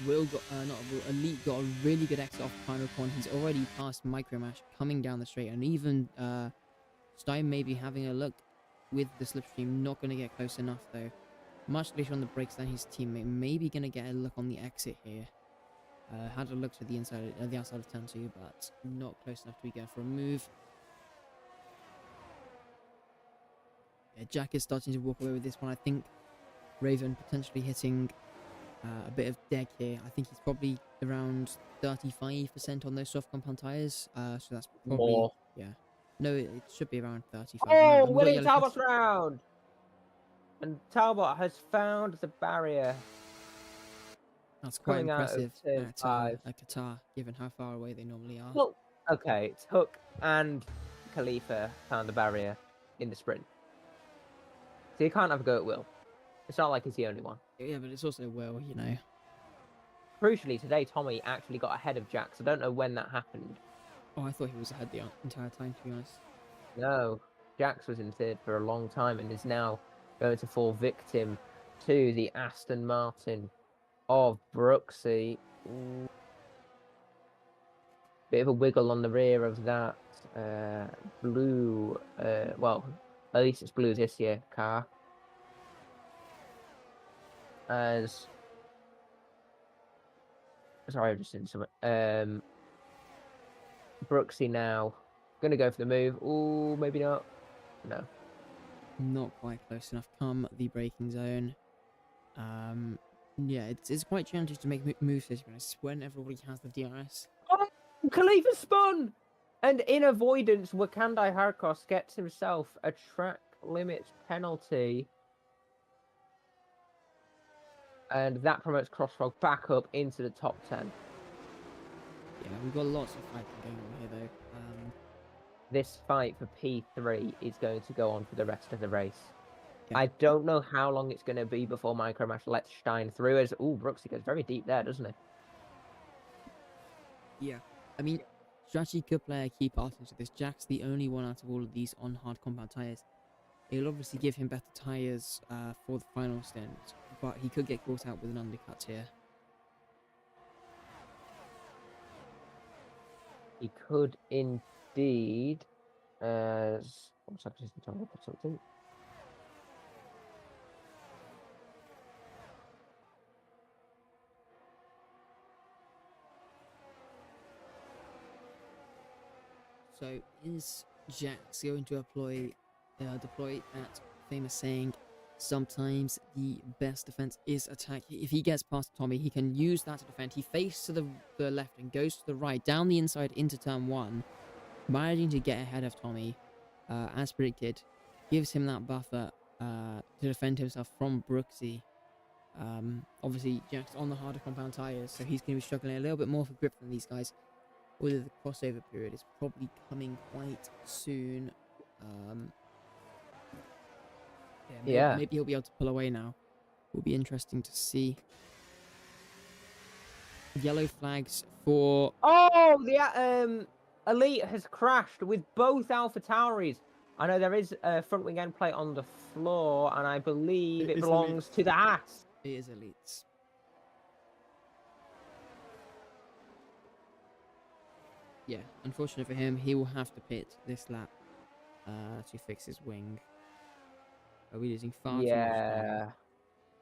Elite got a really good exit off final corner. He's already passed Micromash coming down the straight, and even Stein may be having a look with the slipstream. Not going to get close enough though. Much later on the brakes than his teammate. Maybe going to get a look on the exit here. Had a look to the inside, the outside of turn 2, but not close enough to be going for a move. Yeah, Jack is starting to walk away with this one. I think Raven potentially hitting a bit of deck here. I think he's probably around 35% on those soft compound tyres. So that's probably more. Yeah. No, it should be around 35. Oh, William Talbot's round! And Talbot has found the barrier. That's quite impressive at Qatar, given how far away they normally are. Well, okay, it's Hook and Khalifa found the barrier in the sprint. So you can't have a go at Will. It's not like he's the only one. Yeah, but it's also Will, you know. Crucially, today Tommy actually got ahead of Jax. I don't know when that happened. Oh, I thought he was ahead the entire time, to be honest. No, Jax was in third for a long time and is now going to fall victim to the Aston Martin of Brooksy. Bit of a wiggle on the rear of that blue, well, at least it's blue this year, car. As sorry, I've just seen something. Brooksy now gonna go for the move. Oh, maybe not. No. Not quite close enough. Come the braking zone. Yeah, it's quite challenging to make moves here, to be honest, when everybody has the DRS. Oh, Khalifa spun! And in avoidance, Wakandai Harkos gets himself a track limits penalty. And that promotes Crossfrog back up into the top 10. Yeah, we've got lots of fighting going on here, though. This fight for P3 is going to go on for the rest of the race. Yeah. I don't know how long it's going to be before Micromash lets Stein through. As Brooksy goes very deep there, doesn't he? Yeah, I mean, strategy could play a key part into this. Jack's the only one out of all of these on hard compound tyres. It'll obviously give him better tyres for the final stint, but he could get caught out with an undercut here. He could indeed. As one second, just talking about something. So is Jax going to deploy that famous saying, sometimes the best defense is attack? If he gets past Tommy, he can use that to defend. He faces to the left and goes to the right, down the inside into turn 1, managing to get ahead of Tommy, as predicted. Gives him that buffer to defend himself from Brooksy. Obviously, Jax on the harder compound tyres, so he's going to be struggling a little bit more for grip than these guys. Although the crossover period is probably coming quite soon. Maybe he'll be able to pull away now. Will be interesting to see. Yellow flags for... Oh, the Elite has crashed with both Alpha Tauris. I know there is a front wing end plate on the floor, and I believe it belongs to the Haas. It is Elites. Yeah, unfortunate for him, he will have to pit this lap to fix his wing. Are we losing far too much time?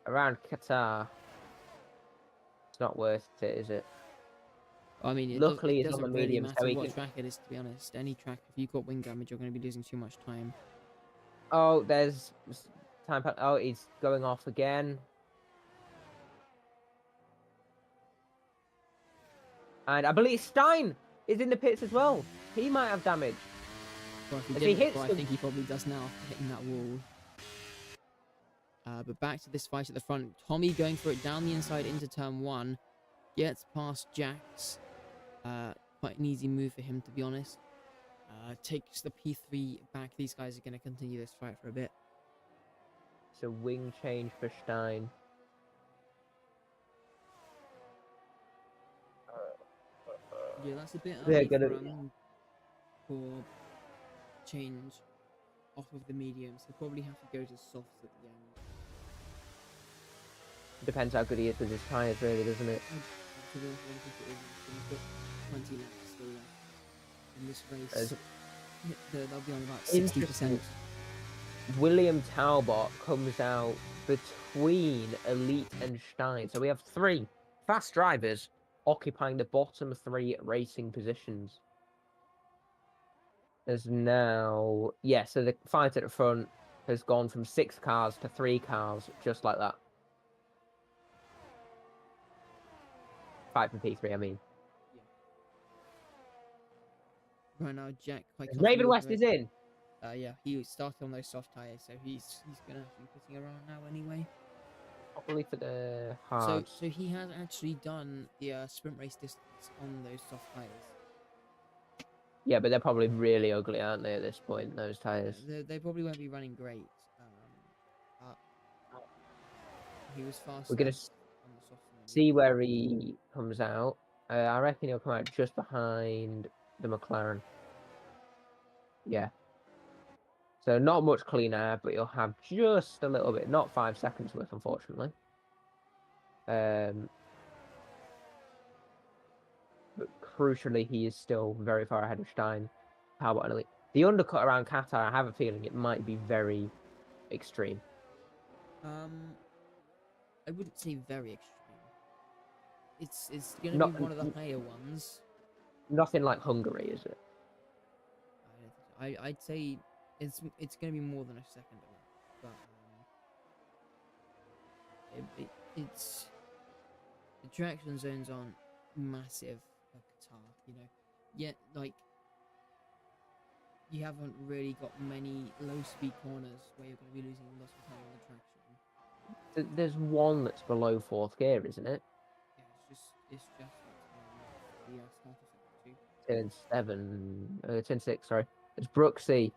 around Qatar, it's not worth it, is it? I mean, Luckily, it it's on the doesn't really medium, so matter he what can. track it is, to be honest. Any track, if you've got wing damage, you're going to be losing too much time. Oh, there's time. Oh, he's going off again. And I believe Stein is in the pits as well. He might have damage. Well, if he As didn't he hits before, I the- think he probably does now after hitting that wall. But back to this fight at the front. Tommy going for it down the inside into turn 1. Gets past Jax. Quite an easy move for him, to be honest. Takes the P3 back. These guys are going to continue this fight for a bit. It's a wing change for Stein. Yeah, that's a bit They're early gonna. for change off of the mediums. He'll probably have to go to softs at the end. Depends how good he is with his tyres, really, doesn't it? I don't think it is. He's got 20 laps still left in this race. They'll be on about 60%. William Talbot comes out between Elite and Stein. So we have 3 fast drivers occupying the bottom 3 racing positions. There's now, so the fight at the front has gone from 6 cars to 3 cars, just like that. 5 for P3, I mean. Yeah. Right now, Jack quite Raven West is in. Yeah, he started on those soft tires, so he's gonna be putting around now anyway. Probably for the hard. So he has actually done the sprint race distance on those soft tires. Yeah, but they're probably really ugly, aren't they, at this point, those tires? Yeah, they probably won't be running great. But he was fast. We're going to see where he comes out. I reckon he'll come out just behind the McLaren. Yeah. So not much clean air, but he'll have just a little bit, not 5 seconds worth, unfortunately. But crucially, he is still very far ahead of Stein. How about Elite? The undercut around Qatar, I have a feeling it might be very extreme. I wouldn't say very extreme. It's going to be one of the higher ones. Nothing like Hungary, is it? I'd say it's going to be more than a second of that, but it's the traction zones aren't massive for Qatar, you know. Yet, like, you haven't really got many low-speed corners where you're going to be losing lots of time on the traction. There's one that's below 4th gear, isn't it? Yeah, it's just the starter sector 2. Turn 6, sorry. As Brooksy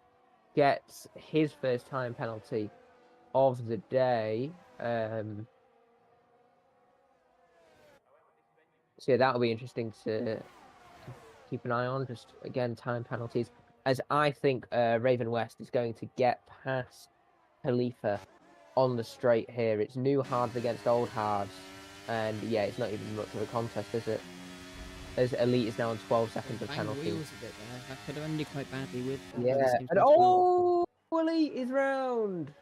gets his first time penalty of the day. So yeah, that'll be interesting to keep an eye on. Just again, time penalties. As I think Raven West is going to get past Khalifa on the straight here. It's new hards against old hards. And yeah, it's not even much of a contest, is it? As Elite is now on 12 seconds of penalty. That could have ended quite badly with. Yeah. And Elite is round.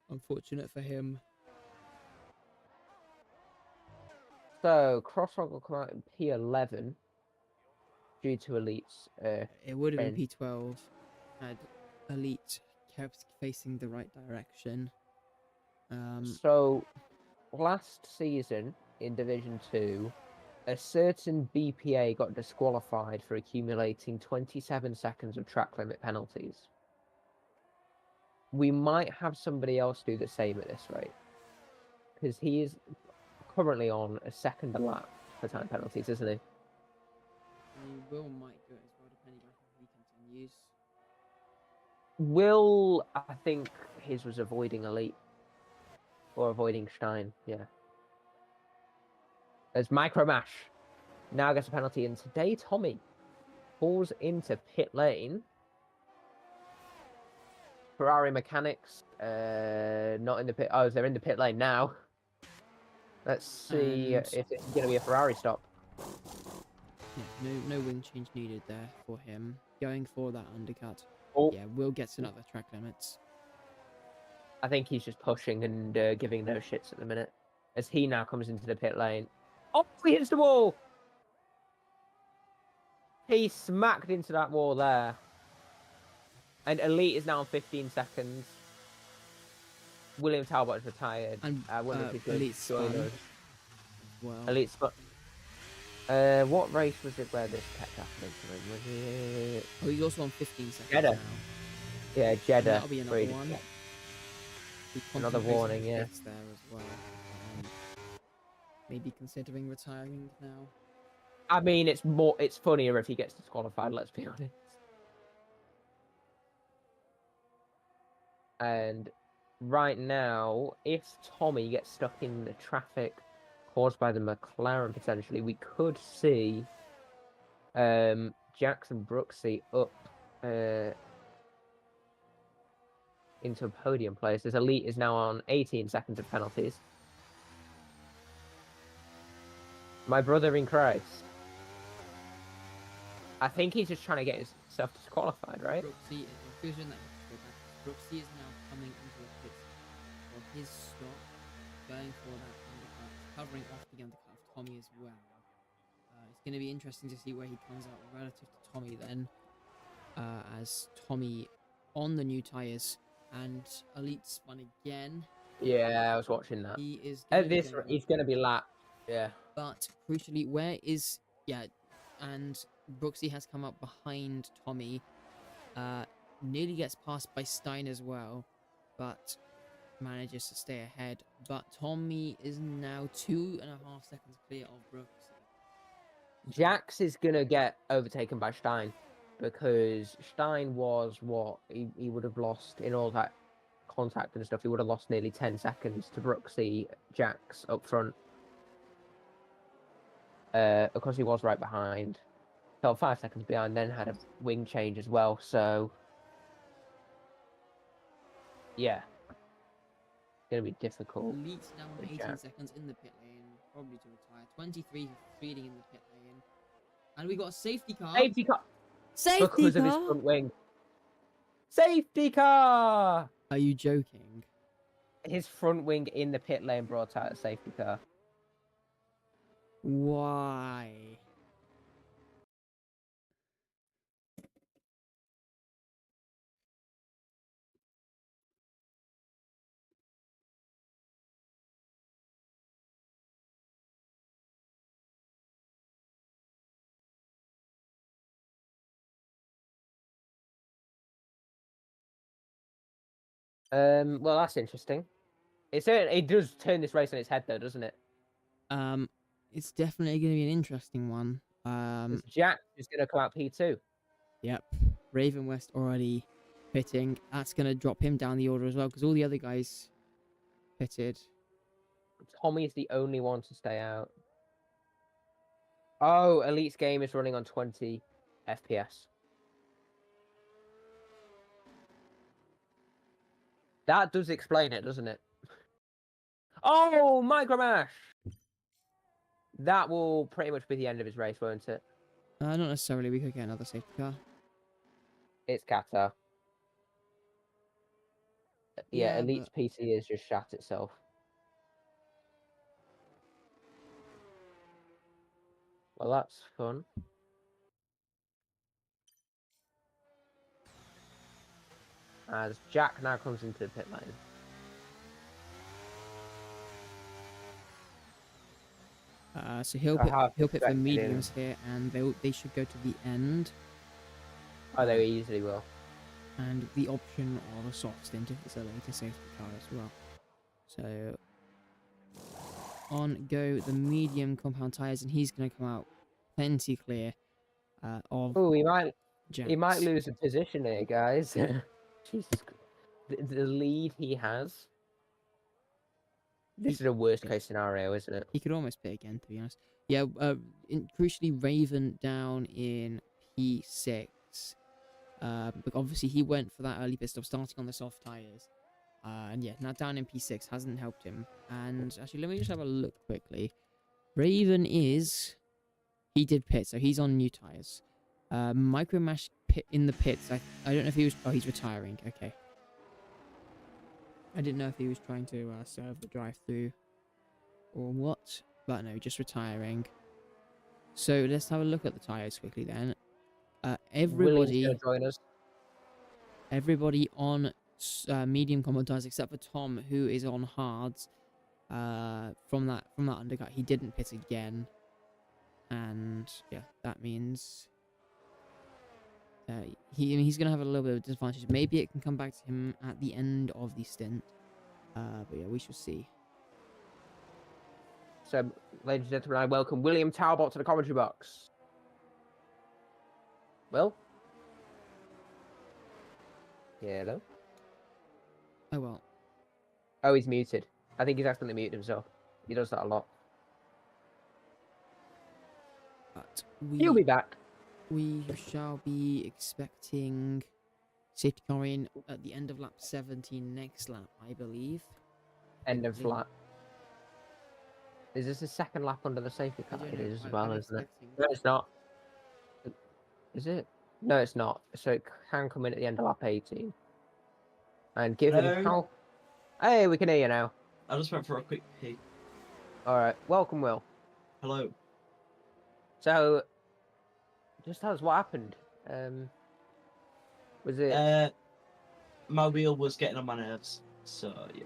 Unfortunate for him. So Crossrock will come out in P11 due to Elite's. It would have been P12 had Elite kept facing the right direction. So last season in Division 2, a certain BPA got disqualified for accumulating 27 seconds of track limit penalties. We might have somebody else do the same at this rate, because he is currently on a second a lap for time penalties, isn't he? I mean, Will might do it as well, depending on how he continues. Will, I think his was avoiding Elite. Or avoiding Stein, yeah. There's Micromash. Now gets a penalty, and today Tommy pulls into pit lane. Ferrari mechanics, not in the pit. Oh, they're in the pit lane now. Let's see if it's going to be a Ferrari stop. Yeah, no wing change needed there for him. going for that undercut. Oh, Yeah, Will gets another track limits. I think he's just pushing and giving no shits at the minute. As he now comes into the pit lane. Oh, he hits the wall! He smacked into that wall there. And Elite is now on 15 seconds. William Talbot is retired. And Elite spun. Well, Elite spun. What race was it where this kept happening to him? Was it... Oh, he's also on 15 seconds Jeddah. now. Yeah, Jeddah. That'll be another one. Another warning, yeah. There as well. Maybe considering retiring now. I mean, it's funnier if he gets disqualified, let's be honest. And right now, if Tommy gets stuck in the traffic caused by the McLaren, potentially, we could see Jackson Brooksy up into a podium place. As Elite is now on 18 seconds of penalties. My brother in Christ. I think he's just trying to get himself disqualified, right? Brooksy is now coming into the pit for his stop, going for that undercut, covering off the undercut of Tommy as well. It's going to be interesting to see where he comes out relative to Tommy then, as Tommy on the new tyres and Elite spun again. Yeah, I was watching that. He is he's going to be lapped. Yeah. But crucially, and Brooksy has come up behind Tommy. Nearly gets passed by Stein as well, but manages to stay ahead. But Tommy is now 2.5 seconds clear of Brooksy. Jax is going to get overtaken by Stein, because Stein was what? He would have lost in all that contact and stuff. He would have lost nearly 10 seconds to Brooksy, Jax up front. Of course, he was right behind. Fell 5 seconds behind, then had a wing change as well. So, yeah. It's going to be difficult. Elite's now on 18 seconds in the pit lane, probably to retire. 23 feeding in the pit lane. And we got a safety car. Safety car! Safety because car! of his front wing. Safety car! Are you joking? His front wing in the pit lane brought out a safety car. Why? Well, that's interesting. It does turn this race on its head, though, doesn't it? It's definitely going to be an interesting one. Jack is going to come out P2. Yep. Raven West already pitting. That's going to drop him down the order as well, because all the other guys pitted. Tommy is the only one to stay out. Oh, Elite's game is running on 20 FPS. That does explain it, doesn't it? Oh, Micromash! That will pretty much be the end of his race, won't it? Not necessarily. We could get another safety car. It's Qatar. Yeah, Elite's PC has just shat itself. Well, that's fun. As Jack now comes into the pit lane. So he'll pit for mediums here, and they should go to the end. Oh, they easily will. And the option of a soft stint if it's a later safety car as well. So on go the medium compound tires, and he's going to come out plenty clear of. Oh, he might lose a position here, guys. Jesus, the lead he has. This is a worst case scenario, isn't it? He could almost pit again, to be honest. Yeah, crucially, Raven down in P6. But obviously, he went for that early pit stop, starting on the soft tyres. And yeah, now down in P6 hasn't helped him. And actually, let me just have a look quickly. Raven he did pit, so he's on new tyres. Micromash in the pits. I don't know if he was. Oh, he's retiring. Okay. I didn't know if he was trying to serve the drive-through or what, but no, just retiring. So let's have a look at the tires quickly then. William's gonna join us. Everybody on medium combo tires except for Tom, who is on hards. From that undercut, he didn't pit again, and yeah, that means he's gonna have a little bit of disadvantage. Maybe it can come back to him at the end of the stint. But yeah, we shall see. So, ladies and gentlemen, I welcome William Talbot to the commentary box. Will? Yeah, hello? Oh, well. Oh, he's muted. I think he's accidentally muted himself. He does that a lot. But he'll be back. We shall be expecting safety car in at the end of lap 17 next lap, I believe. End of lap. Is this the second lap under the safety car? It is as well, isn't it? No, it's not. Is it? No, it's not. So it can come in at the end of lap 18. And given how... Hey, we can hear you now. I just went for a quick pee. Alright, welcome, Will. Hello. So, just tell us what happened. Was it... my wheel was getting on my nerves, so yeah.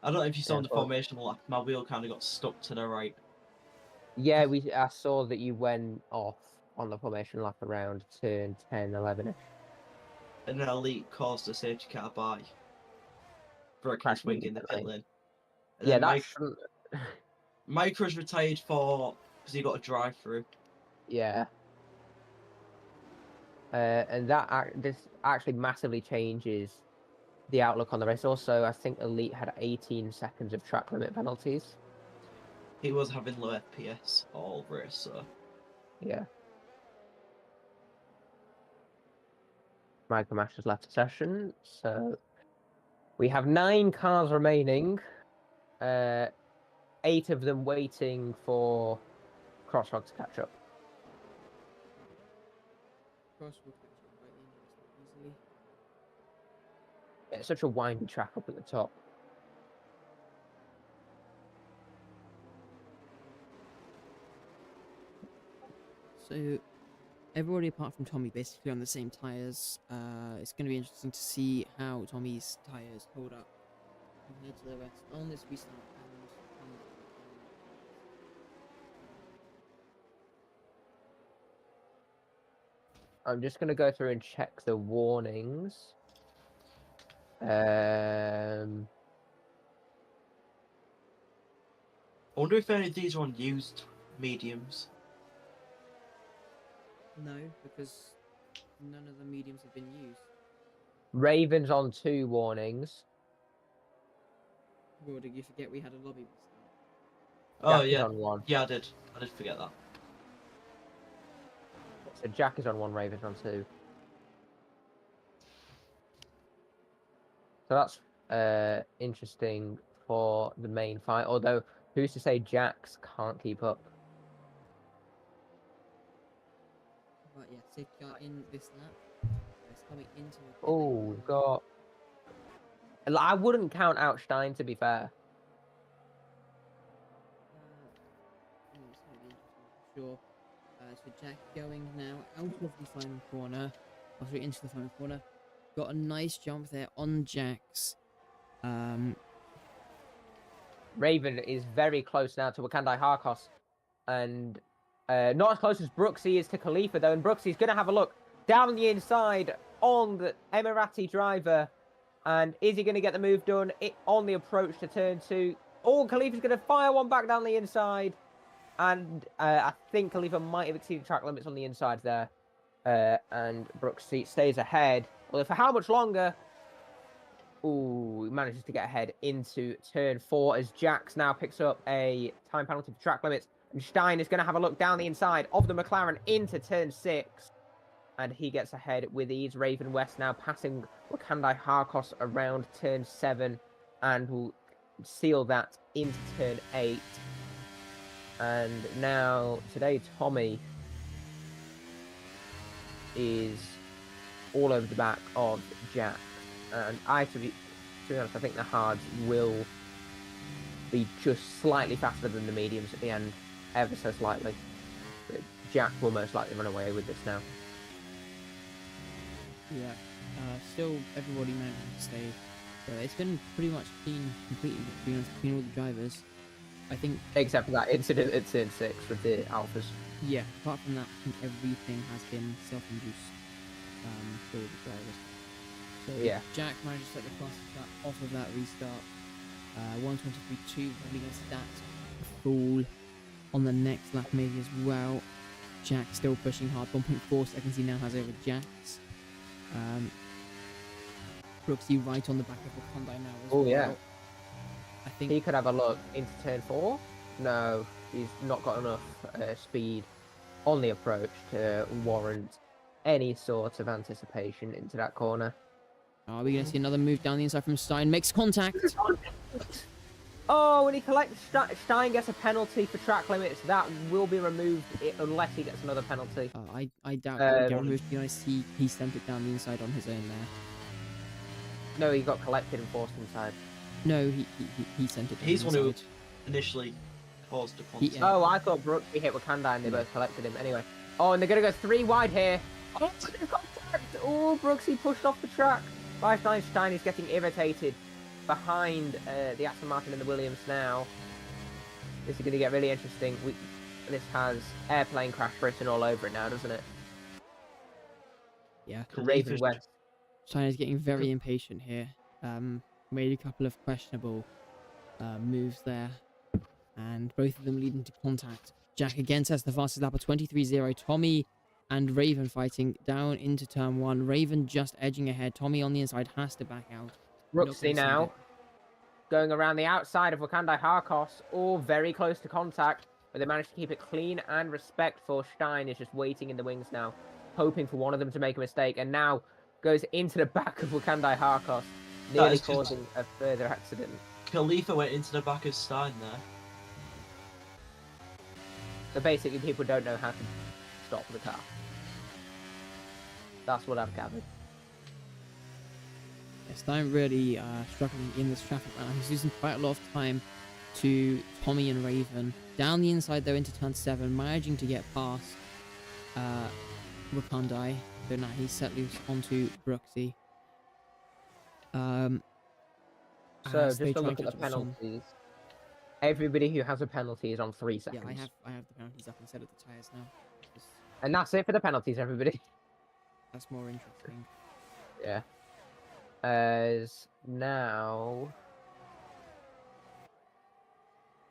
I don't know if you saw in the formation lap, my wheel kind of got stuck to the right. Yeah, I saw that you went off on the formation lap around turn 10, 11-ish. And an elite caused a safety car by for a crash wing in the pit lane. And yeah, that's... Micro's retired because he got a drive-through. Yeah. And this actually massively changes the outlook on the race. Also, I think Elite had 18 seconds of track limit penalties. He was having low FPS all race, so... Yeah. Micromash has left the session, so we have 9 cars remaining. 8 of them waiting for Crossroad to catch up. Crossroad catch up by the end of this easily. Yeah, it's such a windy track up at the top. So, everybody apart from Tommy basically on the same tyres. It's going to be interesting to see how Tommy's tyres hold up compared to the rest on this restart. I'm just going to go through and check the warnings. I wonder if any of these are on used mediums. No, because none of the mediums have been used. Raven's on 2 warnings. Well, did you forget we had a lobby? Oh, Jack yeah. is on 1. Yeah, I did forget that. So Jack is on 1, Raven's on 2. So that's interesting for the main fight. Although, who's to say Jax can't keep up? But yeah, safety car in this lap. It's coming into the... Oh, we've got... I wouldn't count out Stein, to be fair. It's going to be interesting for sure. So Jack going now out of the final corner. Sorry, into the final corner. Got a nice jump there on Jax. Raven is very close now to Wakandai Harkos. And not as close as Brooksy is to Khalifa, though. And Brooksy's going to have a look down the inside on the Emirati driver. And is he going to get the move done on the approach to turn 2? Oh, Khalifa's going to fire one back down the inside. And I think Khalifa might have exceeded track limits on the inside there. And Brooksy stays ahead. Well, for how much longer? Ooh, he manages to get ahead into turn 4 as Jax now picks up a time penalty for track limits. And Stein is going to have a look down the inside of the McLaren into turn 6. And he gets ahead with ease. Raven West now passing Wakandai Harkos around turn 7 and will seal that into turn 8. And now today Tommy is all over the back of Jack. And to be honest, I think the hards will be just slightly faster than the mediums at the end, ever so slightly. But Jack will most likely run away with this now. Yeah, still everybody managed to stay. So it's been pretty much clean, completely between all the drivers. I think, except for that incident at turn 6 with the alphas. Yeah, apart from that, I think everything has been self-induced for all the drivers. So yeah, Jack managed to set the fastest lap off of that restart. 1:23.2, probably going to stat fall on the next lap maybe as well. Jack still pushing hard, 1.4 seconds he now has over Jax. Brooksy right on the back of the Hyundai now as well. Yeah. I think he could have a look into turn 4. No, he's not got enough speed on the approach to warrant any sort of anticipation into that corner. Are we going to see another move down the inside from Stein? Makes contact. Oh, when he collects, Stein gets a penalty for track limits. That will be removed unless he gets another penalty. I doubt that would get removed. You know, he sent it down the inside on his own there. No, he got collected and forced inside. No, he sent it down He's the one who inside. initially caused the contact. Yeah. Oh, I thought Brooks hit Wakanda and they both collected him. Anyway. Oh, and they're going to go 3 wide here. Oh, they've got contact. Oh, Brooksy pushed off the track by Stein. Stein is getting irritated behind the Aston Martin and the Williams now. This is going to get really interesting. This has airplane crash Britain all over it now, doesn't it? Yeah. Raven West. Stein is getting very impatient here. Made a couple of questionable moves there, and both of them leading to contact. Jack again sets the fastest lap of 23.0. Tommy and Raven fighting down into turn 1. Raven just edging ahead. Tommy on the inside has to back out. Brooksy now going around the outside of Wakanda Harkos, all very close to contact, but they managed to keep it clean and respectful. Stein is just waiting in the wings now, hoping for one of them to make a mistake, and now goes into the back of Wakanda Harkos, nearly causing a further accident. Khalifa went into the back of Stein there. So basically, people don't know how to stop the car. That's what I've gathered. Stein really struggling in this traffic right now. He's losing quite a lot of time to Tommy and Raven. Down the inside though into turn 7, managing to get past Wakandai. So now he's set loose onto Brooksy. So just to look at the penalties. Everybody who has a penalty is on 3 seconds. Yeah, I have the penalties up instead of the tyres now. And that's it for the penalties, everybody. That's more interesting. Yeah. As now...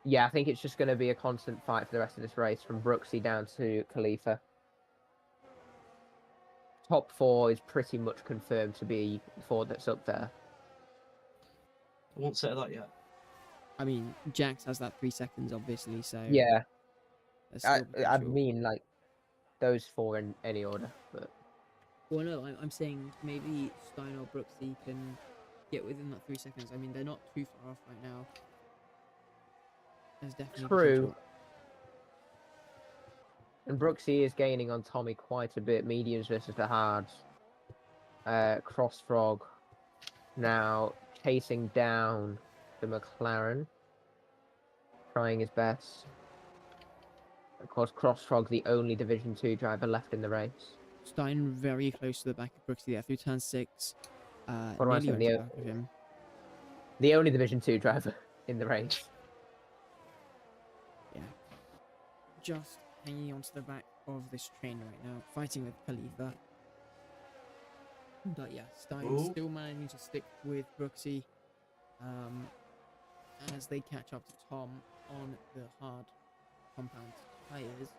Yeah, I think it's just going to be a constant fight for the rest of this race, from Brooksy down to Khalifa. Top 4 is pretty much confirmed to be 4 that's up there. I won't say that yet. I mean, Jax has that 3 seconds, obviously, so... Yeah. I mean, like, those 4 in any order, but... Well, no, I'm saying maybe Stein or Brooksy can get within that 3 seconds. I mean, they're not too far off right now. There's definitely true. Potential. And Brooksy is gaining on Tommy quite a bit. Mediums versus the hards. Crossfrog now chasing down the McLaren. Trying his best. Of course, Crossfrog, the only Division 2 driver left in the race. Stein very close to the back of Brooksy there through turn 6. The only Division 2 driver in the race. Yeah. Just hanging onto the back of this train right now, fighting with Khalifa. But yeah, Stein still managing to stick with Brooksy as they catch up to Tom on the hard compound tyres.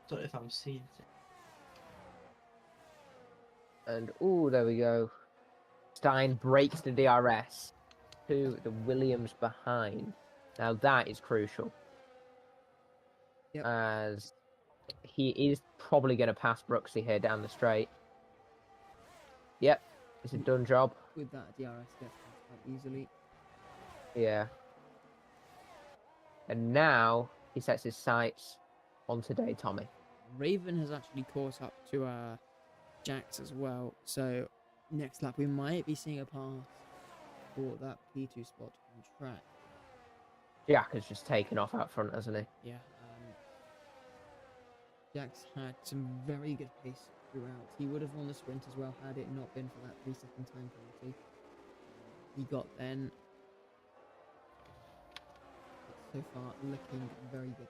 Don't know if I'm seeing it. And, ooh, there we go. Stein breaks the DRS to the Williams behind. Now that is crucial. Yep. As he is probably going to pass Brooksy here down the straight. Yep, it's a done job. With that, DRS gets passed quite easily. Yeah. And now he sets his sights on today, Tommy. Raven has actually caught up to Jax as well. So next lap, we might be seeing a pass for that P2 spot on track. Jack has just taken off out front, hasn't he? Yeah. Jax had some very good pace throughout. He would have won the sprint as well had it not been for that 3-second time penalty. He got then. But so far, looking very good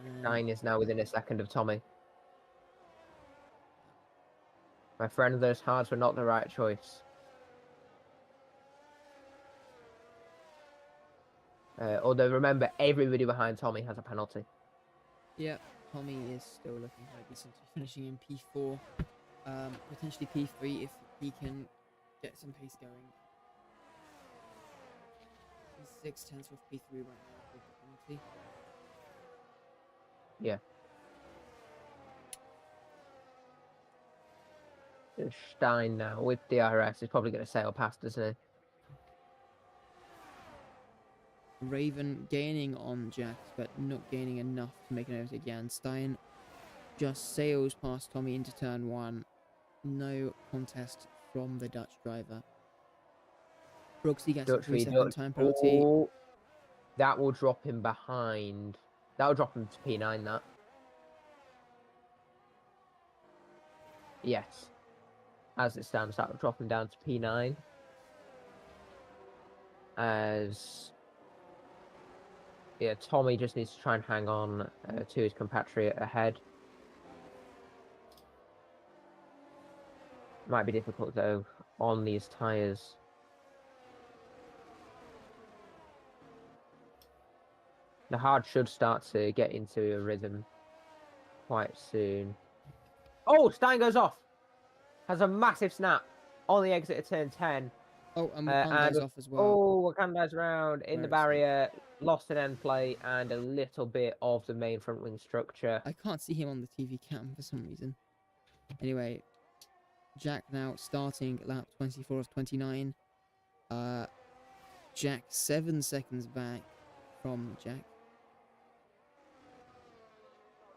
for him. 9 is now within a second of Tommy. My friend, those hards were not the right choice. Although remember, everybody behind Tommy has a penalty. Yeah, Tommy is still looking quite decent, finishing in P4, potentially P3 if he can get some pace going. He's 6/10 with P3 right now with the penalty. Yeah. Stein now with DRS is probably going to sail past, isn't he? Raven gaining on Jax, but not gaining enough to make an overtake again. Stein just sails past Tommy into turn 1. No contest from the Dutch driver. Brooksy gets a 3-second time penalty. Oh, that will drop him behind. That will drop him to P9, that. Yes. As it stands, that will drop him down to P9. As... Yeah, Tommy just needs to try and hang on to his compatriot ahead. Might be difficult, though, on these tyres. The hard should start to get into a rhythm quite soon. Oh, Stein goes off. Has a massive snap on the exit of turn 10. Oh, and Wakanda's off as well. Oh, Wakanda's round in the barrier. Lost an end plate and a little bit of the main front wing structure. I can't see him on the TV cam for some reason. Anyway, Jack now starting lap 24 of 29. Jack 7 seconds back from Jack.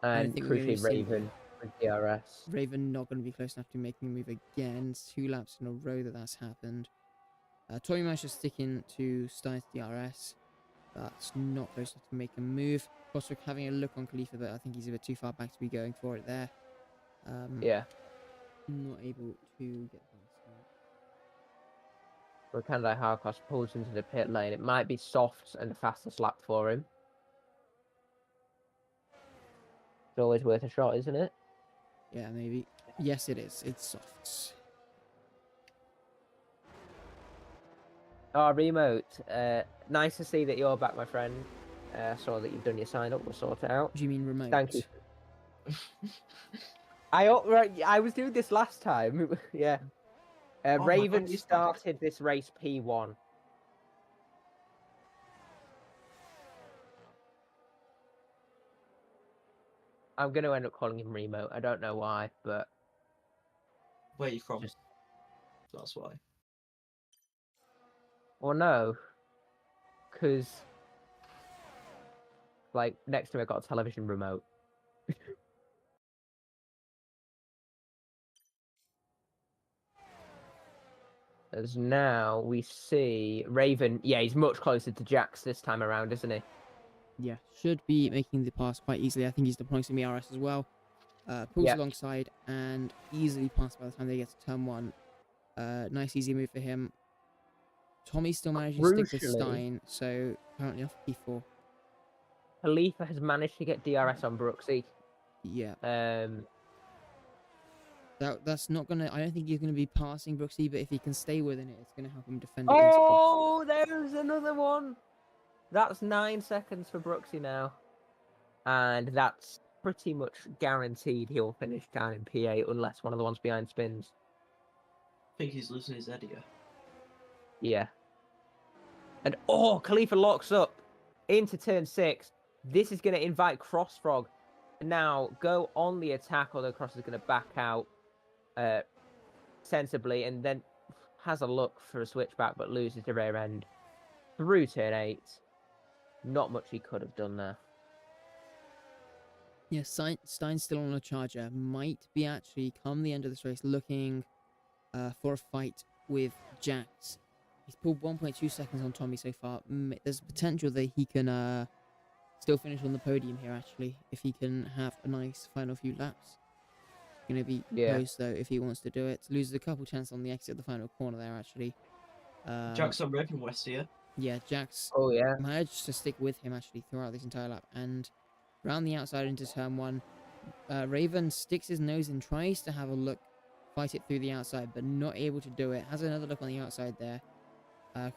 And crucially Raven with DRS. Raven not going to be close enough to making a move again. It's 2 laps in a row that's happened. Tommy managed to stick in to Stein's DRS. That's not close enough to make a move. Boswick having a look on Khalifa, but I think he's a bit too far back to be going for it there. Yeah. Not able to get past him. Wakanda Harkos pulls into the pit lane. It might be soft and the fastest lap for him. It's always worth a shot, isn't it? Yeah, maybe. Yes, it is. It's softs. Oh, remote. Nice to see that you're back, my friend. Saw that you've done your sign up. We'll sort it out. Do you mean remote? Thank you. I was doing this last time. Yeah. Raven started this race P1. I'm going to end up calling him remote. I don't know why, but... Where are you from? That's why. Well, no. Because... Like, next to me I got a television remote. As now we see Raven... Yeah, he's much closer to Jax this time around, isn't he? Yeah, should be making the pass quite easily. I think he's deploying some ERS as well. Pulls alongside and easily passed by the time they get to turn 1. Nice easy move for him. Tommy still managing to stick with Stein, so currently off P4. Khalifa has managed to get DRS on Brooksy. Yeah. That's not gonna. I don't think he's gonna be passing Brooksy, but if he can stay within it, it's gonna help him defend. Oh, there's another one. That's 9 seconds for Brooksy now, and that's pretty much guaranteed he'll finish down in P8 unless one of the ones behind spins. I think he's losing his head here. Yeah. And Khalifa locks up into turn 6. This is going to invite Crossfrog now go on the attack, although Cross is going to back out sensibly and then has a look for a switchback but loses the rear end. through turn 8. Not much he could have done there. Yeah, Stein's still on a charger. Might be actually, come the end of this race, looking for a fight with Jax. He's pulled 1.2 seconds on Tommy so far. There's potential that he can still finish on the podium here, actually, if he can have a nice final few laps. Going to be close, though, if he wants to do it. Loses a couple chances on the exit of the final corner there, actually. Jack's on Raven West here. Yeah, Jax managed to stick with him, actually, throughout this entire lap. And round the outside into turn 1, Raven sticks his nose in, tries to have a look, fight it through the outside, but not able to do it. Has another look on the outside there.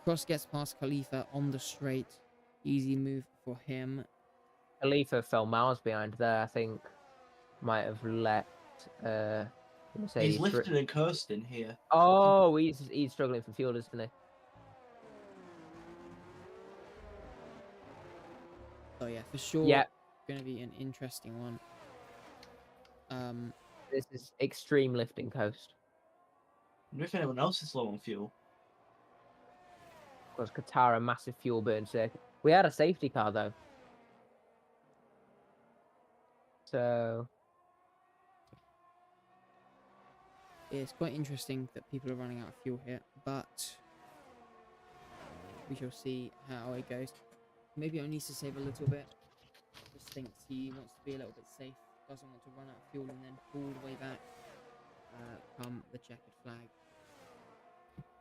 Cross gets past Khalifa on the straight. Easy move for him. Khalifa fell miles behind there, I think. Might have let he's lifting and coasting here. Oh, he's struggling for fuel, isn't he? Oh yeah, for sure. Yeah, going to be an interesting one. This is extreme lifting coast. I wonder if anyone else is low on fuel. Because Qatar, a massive fuel burn circuit. We had a safety car though. So it's quite interesting that people are running out of fuel here, but we shall see how it goes. Maybe he needs to save a little bit. Just thinks he wants to be a little bit safe. Doesn't want to run out of fuel and then pull the way back. Come the checkered flag.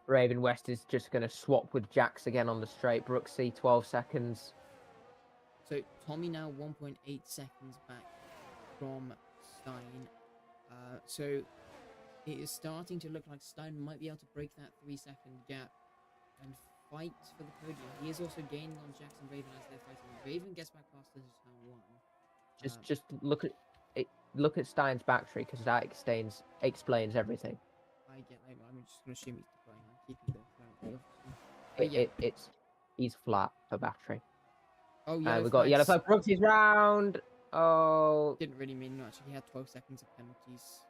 Raven West is just going to swap with Jax again on the straight. Brooksy, 12 seconds. So Tommy now 1.8 seconds back from Stein. So it is starting to look like Stein might be able to break that 3-second gap and fight for the podium. He is also gaining on Jax and Raven as they're fighting. Raven gets back past into turn 1. Just look at it. Look at Stein's battery because that explains everything. I get. I'm just going to assume he's deploying. I'm keeping the He's flat for battery. Oh yeah, we got yellow flag. Brooksy's round. Oh, didn't really mean much. He had 12 seconds of penalties.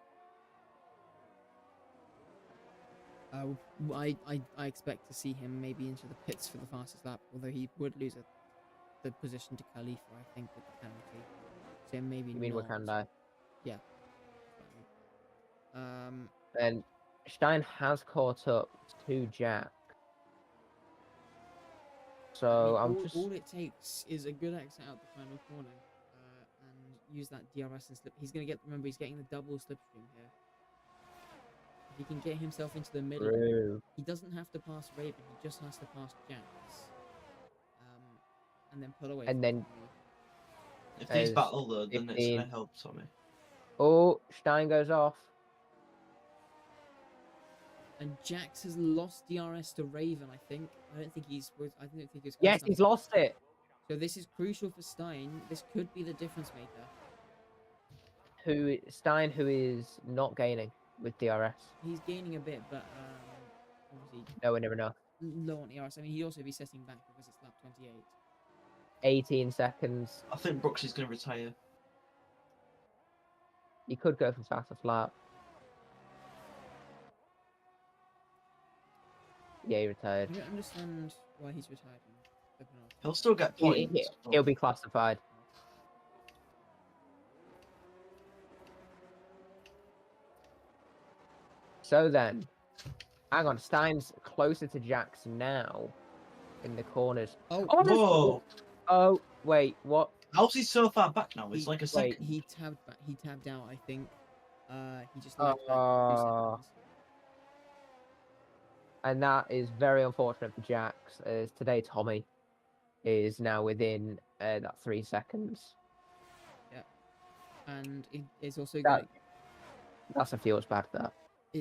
I expect to see him maybe into the pits for the fastest lap, although he would lose the position to Khalifa, I think, with the penalty. So maybe you mean not. Wakanda? Yeah. And Stein has caught up to Jack. So I mean, all it takes is a good exit out the final corner, and use that DRS and slip. He's gonna get. Remember, he's getting the double slipstream here. If he can get himself into the middle, he doesn't have to pass Raven. He just has to pass Jax, and then pull away. And then, if these battle though, then it's gonna help Tommy. Oh, Stein goes off. And Jax has lost DRS to Raven, I think. I don't think he's. Yes, he's lost it. So this is crucial for Stein. This could be the difference maker. Stein, who is not gaining with DRS. He's gaining a bit, but obviously nowhere near enough. Low on DRS. I mean, he'd also be setting back because it's lap 28. 18 seconds. I think Brooks is going to retire. He could go for fastest lap. Yeah, he retired. I don't understand why he's retired. He'll still get points. He'll be classified. So then, hang on, Stein's closer to Jax now in the corners. Whoa! Oh, wait, what? How's he so far back now? It's like a second. He tabbed back. He tabbed out, I think. He just lagged back 2 seconds. And that is very unfortunate for Jax, as today Tommy is now within that 3 seconds. Yeah. And it's also that's a feels bad, that.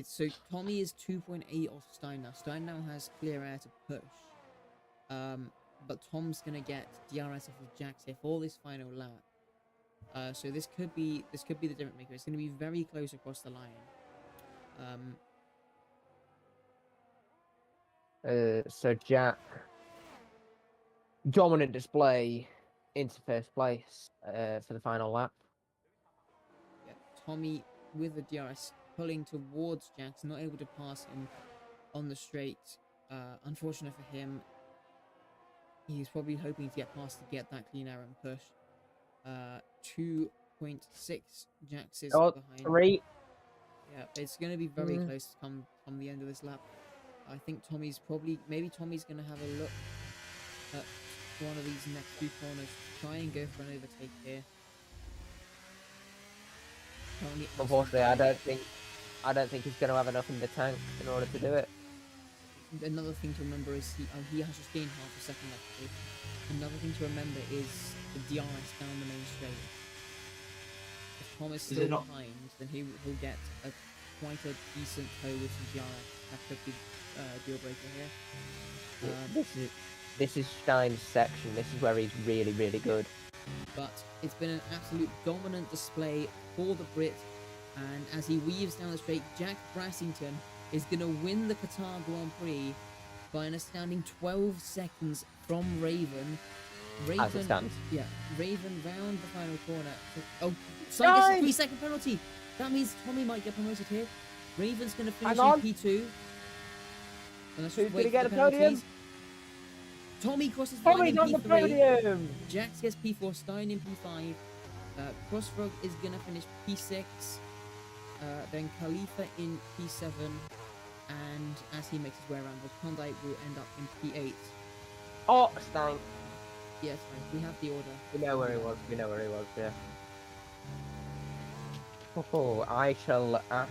So Tommy is 2.8 off Stein now. Stein now has clear air to push. But Tom's gonna get DRS off of Jax here for this final lap. So this could be the difference maker. It's gonna be very close across the line. So Jack, dominant display into first place for the final lap. Yeah, Tommy with the DRS pulling towards Jax, not able to pass him on the straight. Unfortunate for him. He's probably hoping to get past to get that clean air and push. 2.6 Jax is Oh, behind. 3. Yeah, it's going to be very close to come the end of this lap. I think Tommy's maybe Tommy's going to have a look at one of these next 2 corners, try and go for an overtake here. Unfortunately, I don't think he's going to have enough in the tank in order to do it. Another thing to remember is he has just gained half a second actually. Another thing to remember is the DRS down the main straight. If Tom is still behind, then he'll get quite a decent tow with some DRS. That could be deal breaker here. This is Stein's section. This is where he's really, really good. But it's been an absolute dominant display for the Brit, and as he weaves down the straight, Jack Brassington is going to win the Qatar Grand Prix by an astounding 12 seconds from Raven. As it stands. Yeah, Raven round the final corner. Oh, Stein gets a 3-second penalty. That means Tommy might get promoted here. Raven's going to finish in P2. Who's going to get a podium? Tommy crosses the line in on P3. The podium. Jax gets P4, Stein in P5. Crossfrog is going to finish P6. Then Khalifa in P7. And as he makes his way around, Wakandai will end up in P8. Oh, Stein. Yes, we have the order. We know where he was. Yeah. Oh, I shall ask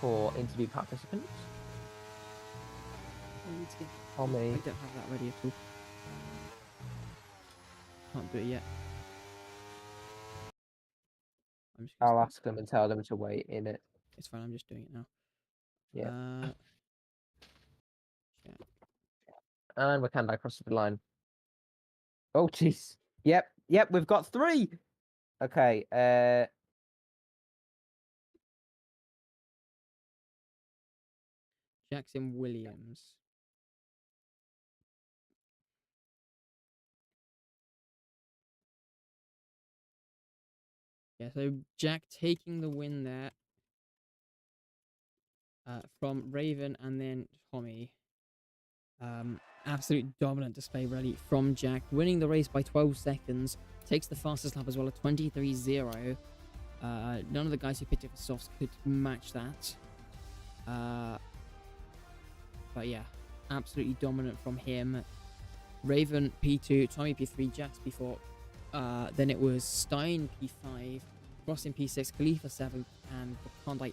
for interview participants. Tommy. I don't have that ready at all. Can't do it yet. I'll ask them and tell them to wait in it. It's fine, I'm just doing it now. Yeah. Yeah. And Wakanda crosses the line. Oh, jeez. Yep, we've got 3. Okay, Jackson Williams. Yeah, so Jack taking the win there from Raven and then Tommy. Absolute dominant display really from Jack, winning the race by 12 seconds. Takes the fastest lap as well at 23.0. None of the guys who picked up for softs could match that. But yeah, absolutely dominant from him. Raven P2, Tommy P3, Jax P4. Then it was Stein P5, Ross in P6, Khalifa 7th, and Wakandai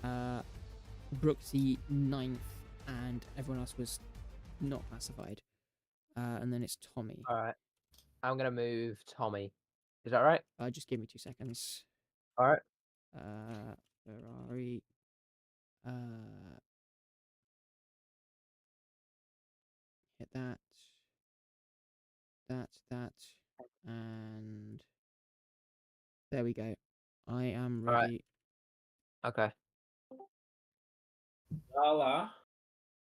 8th. Brooksy 9th, and everyone else was not classified. And then it's Tommy. Alright. I'm going to move Tommy. Is that right? Just give me 2 seconds. Alright. Ferrari. Hit that. That. And there we go. I am ready. Right. Okay. Hello.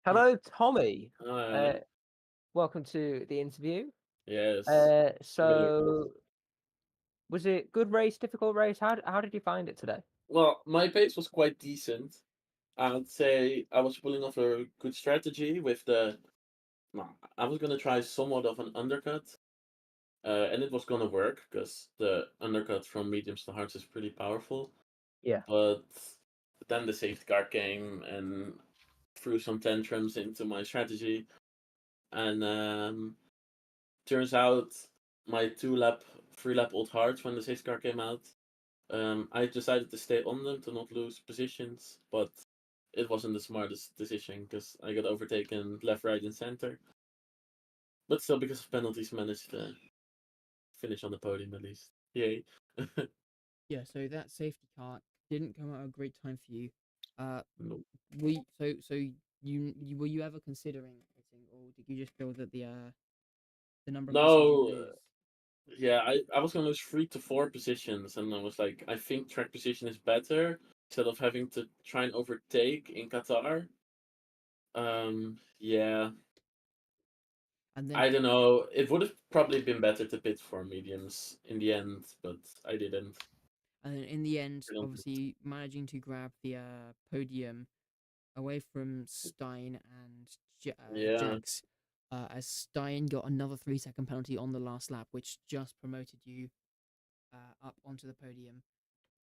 Hello, Tommy. Hi. Welcome to the interview. Yes. So, was it good race, difficult race? How did you find it today? Well, my pace was quite decent. I'd say I was pulling off a good strategy with the. I was gonna try somewhat of an undercut, and it was gonna work because the undercut from mediums to hards is pretty powerful. Yeah. But then the safety car came and threw some tantrums into my strategy, and turns out my 3-lap old hards when the safety car came out. I decided to stay on them to not lose positions, but it wasn't the smartest decision because I got overtaken left, right, and center. But still, because of penalties, managed to finish on the podium at least. Yay! Yeah, so that safety car didn't come at a great time for you. Nope. Were you ever considering quitting, or did you just feel that the number of No. positions you lose? Yeah, I was gonna lose 3 to 4 positions, and I was like, I think track position is better instead of having to try and overtake in Qatar. Yeah. And then I don't know. It would have probably been better to pit for mediums in the end, but I didn't. And then in the end, obviously managing to grab the podium away from Stein and Yeah. Jax, as Stein got another 3-second penalty on the last lap, which just promoted you up onto the podium.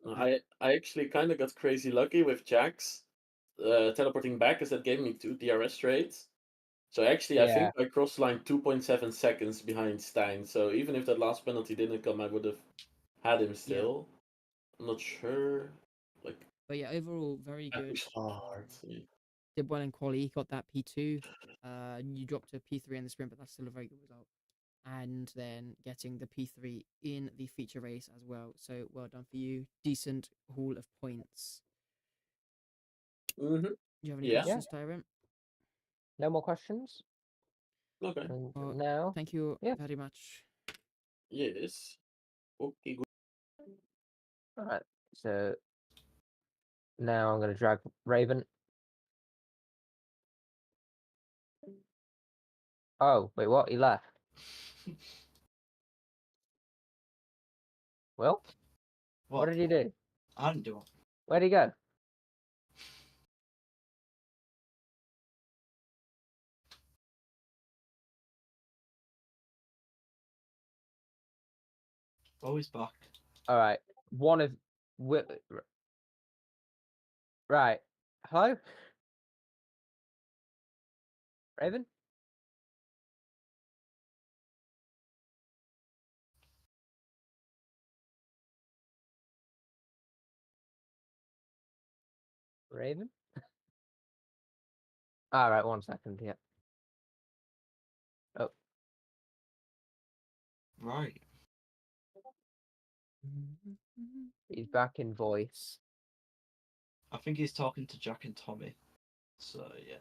I actually kind of got crazy lucky with Jax teleporting back, as that gave me 2 DRS trades. So actually, I Yeah. think I crossed line 2.7 seconds behind Stein. So even if that last penalty didn't come, I would have had him still. I'm not sure. Like, But yeah, overall, very that good. was hard. Did well in quali. He got that P2. You dropped to P3 in the sprint, but that's still a very good result. And then getting the P3 in the feature race as well. So well done for you. Decent haul of points. Mm-hmm. Do you have any Yeah. questions, Tyrant? No more questions? Okay. And Well, now? thank you Yeah. very much. Yes. Okay, good. Alright, so now I'm going to drag Raven. Oh, wait, what? He left. Well, what did he do? I didn't do it. Where'd he go? Oh, he's back. Alright, one of... Right. Hello? Raven? Raven? Alright, 1 second, yeah. Oh. Right. He's back in voice. I think he's talking to Jack and Tommy. So, yeah.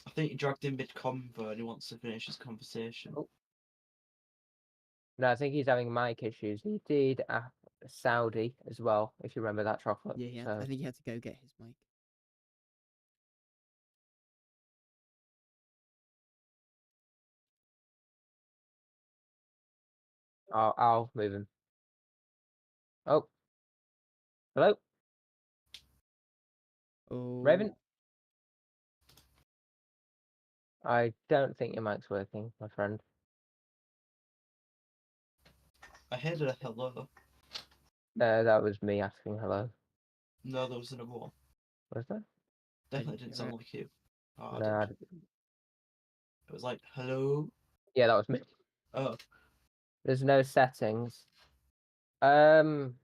I think he dragged in mid-convo and he wants to finish his conversation. Oh. No, I think he's having mic issues. He did a Saudi as well, if you remember that chocolate. Yeah, So... I think he had to go get his mic. I'll move him. Oh. Hello? Oh. Raven? I don't think your mic's working, my friend. I heard a hello. No, that was me asking hello. No, there was another one. Was there? Definitely didn't sound hear like you. Oh, I No, did. It was like, hello. yeah, that was me. Oh, There's no settings. Um,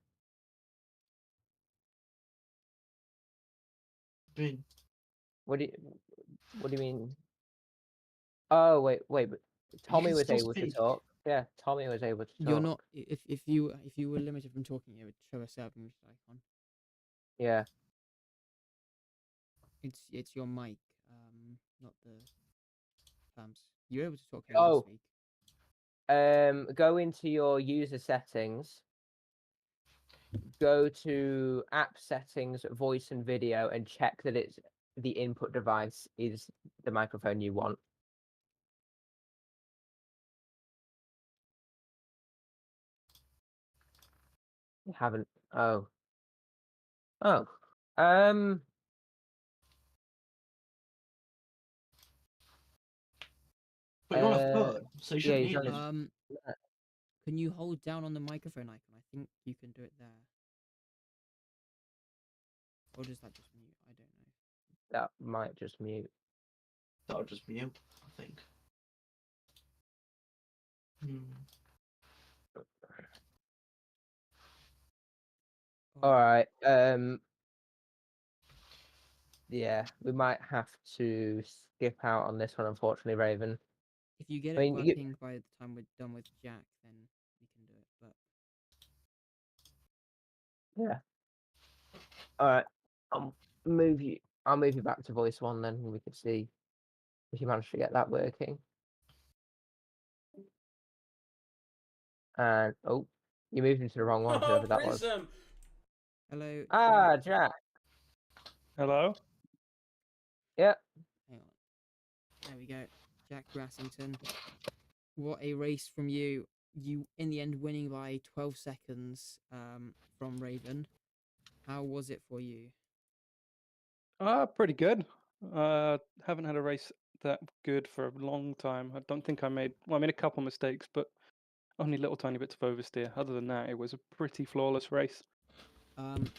been. what do you mean? Oh, wait, but Tommy can was still able to speak. talk. Yeah, Tommy was able to You're talk. not. If you were limited from talking, it would show a server muted icon. Yeah. It's your mic, not the terms. You're able to talk here Oh. last week. Go into your user settings. Go to app settings, voice and video, and check that it's the input device is the microphone you want. You haven't. Oh. Oh. But you're on a phone, so you Yeah, shouldn't he's need on it. his. Can you hold down on the microphone icon? I think you can do it there. Or does that just mute? I don't know. That might just mute. That'll just mute, I think. All right. Yeah, we might have to skip out on this one, unfortunately, Raven. If you get I it mean, working by the time we're done with Jack, then we can do it. But yeah. All right. I'll move you. I'll move you back to voice one then, and we can see if you manage to get that working. And oh, you moved into the wrong one, whoever that was. Prism! hello. Ah, Jack. Jack. Hello? Yeah. Hang on. There we go. Jack Grassington. What a race from you. You, in the end, winning by 12 seconds from Raven. How was it for you? Pretty good. Haven't had a race that good for a long time. I don't think I made a couple mistakes, but only little tiny bits of oversteer. Other than that, it was a pretty flawless race.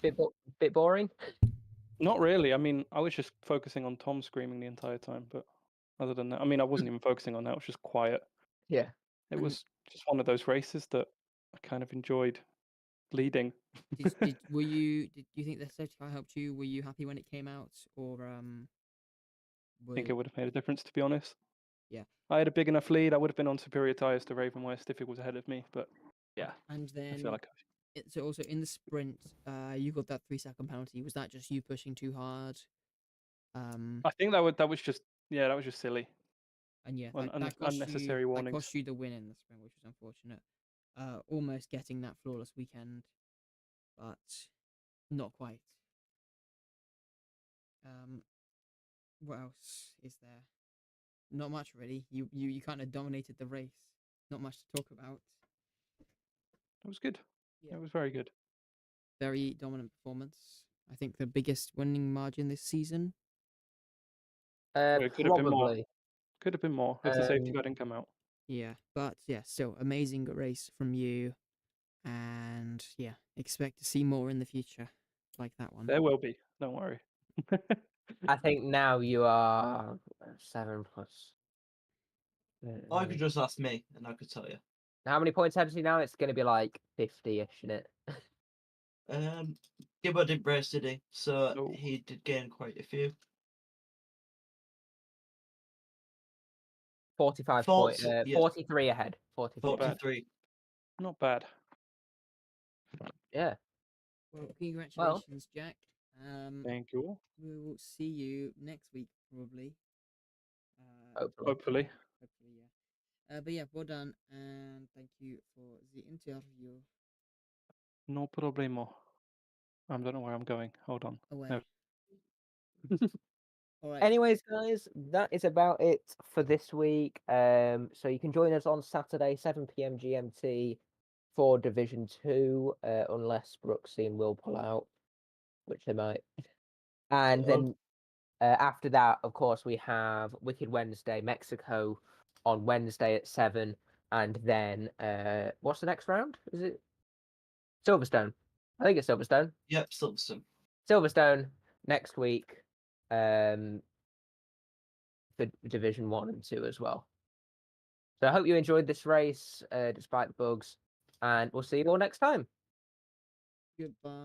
Bit boring. Not really. I mean, I was just focusing on Tom screaming the entire time, but other than that, I mean, I wasn't even focusing on that. It was just quiet. Yeah. It was just one of those races that I kind of enjoyed leading. Did you think the safety car helped you? Were you happy when it came out, or I think it would have made a difference, to be honest. Yeah. I had a big enough lead. I would have been on superior tyres to Raven West if it was ahead of me, but yeah. And then I feel like so also in the sprint, you got that 3-second penalty. Was that just you pushing too hard? I think that was just silly. And yeah, that unnecessary warnings. That cost you the win in the sprint, which was unfortunate. Almost getting that flawless weekend, but not quite. What else is there? Not much really. You kind of dominated the race. Not much to talk about. It was good. Yeah. It was very good. Very dominant performance. I think the biggest winning margin this season. It could have been more. Probably. Could have been more if the safety car didn't come out. Yeah, but yeah, still amazing race from you, and yeah, expect to see more in the future, like that one. There will be. Don't worry. I think now you are 7+. Or you could just ask me, and I could tell you. How many points have you now? It's going to be like 50-ish, isn't it? Gibbo didn't race, did he? So No. he did gain quite a few. 45 points. 43 ahead. 43. Not bad. Yeah. Well, congratulations, Jack. Thank you. We will see you next week, probably. Hopefully. Hopefully, yeah. But yeah, well done, and thank you for the interview. No problemo. I don't know where I'm going. Hold on. Away. No. All right. Anyways, guys, that is about it for this week. So you can join us on Saturday, 7 p.m. GMT for Division 2, unless Brooksy and Will pull out, which they might. And then after that, of course, we have Wicked Wednesday, Mexico on Wednesday at 7. And then, what's the next round? Is it Silverstone? I think it's Silverstone. Yep, Silverstone. Silverstone next week for Division 1 and 2 as well. So I hope you enjoyed this race despite the bugs, and we'll see you all next time. Goodbye.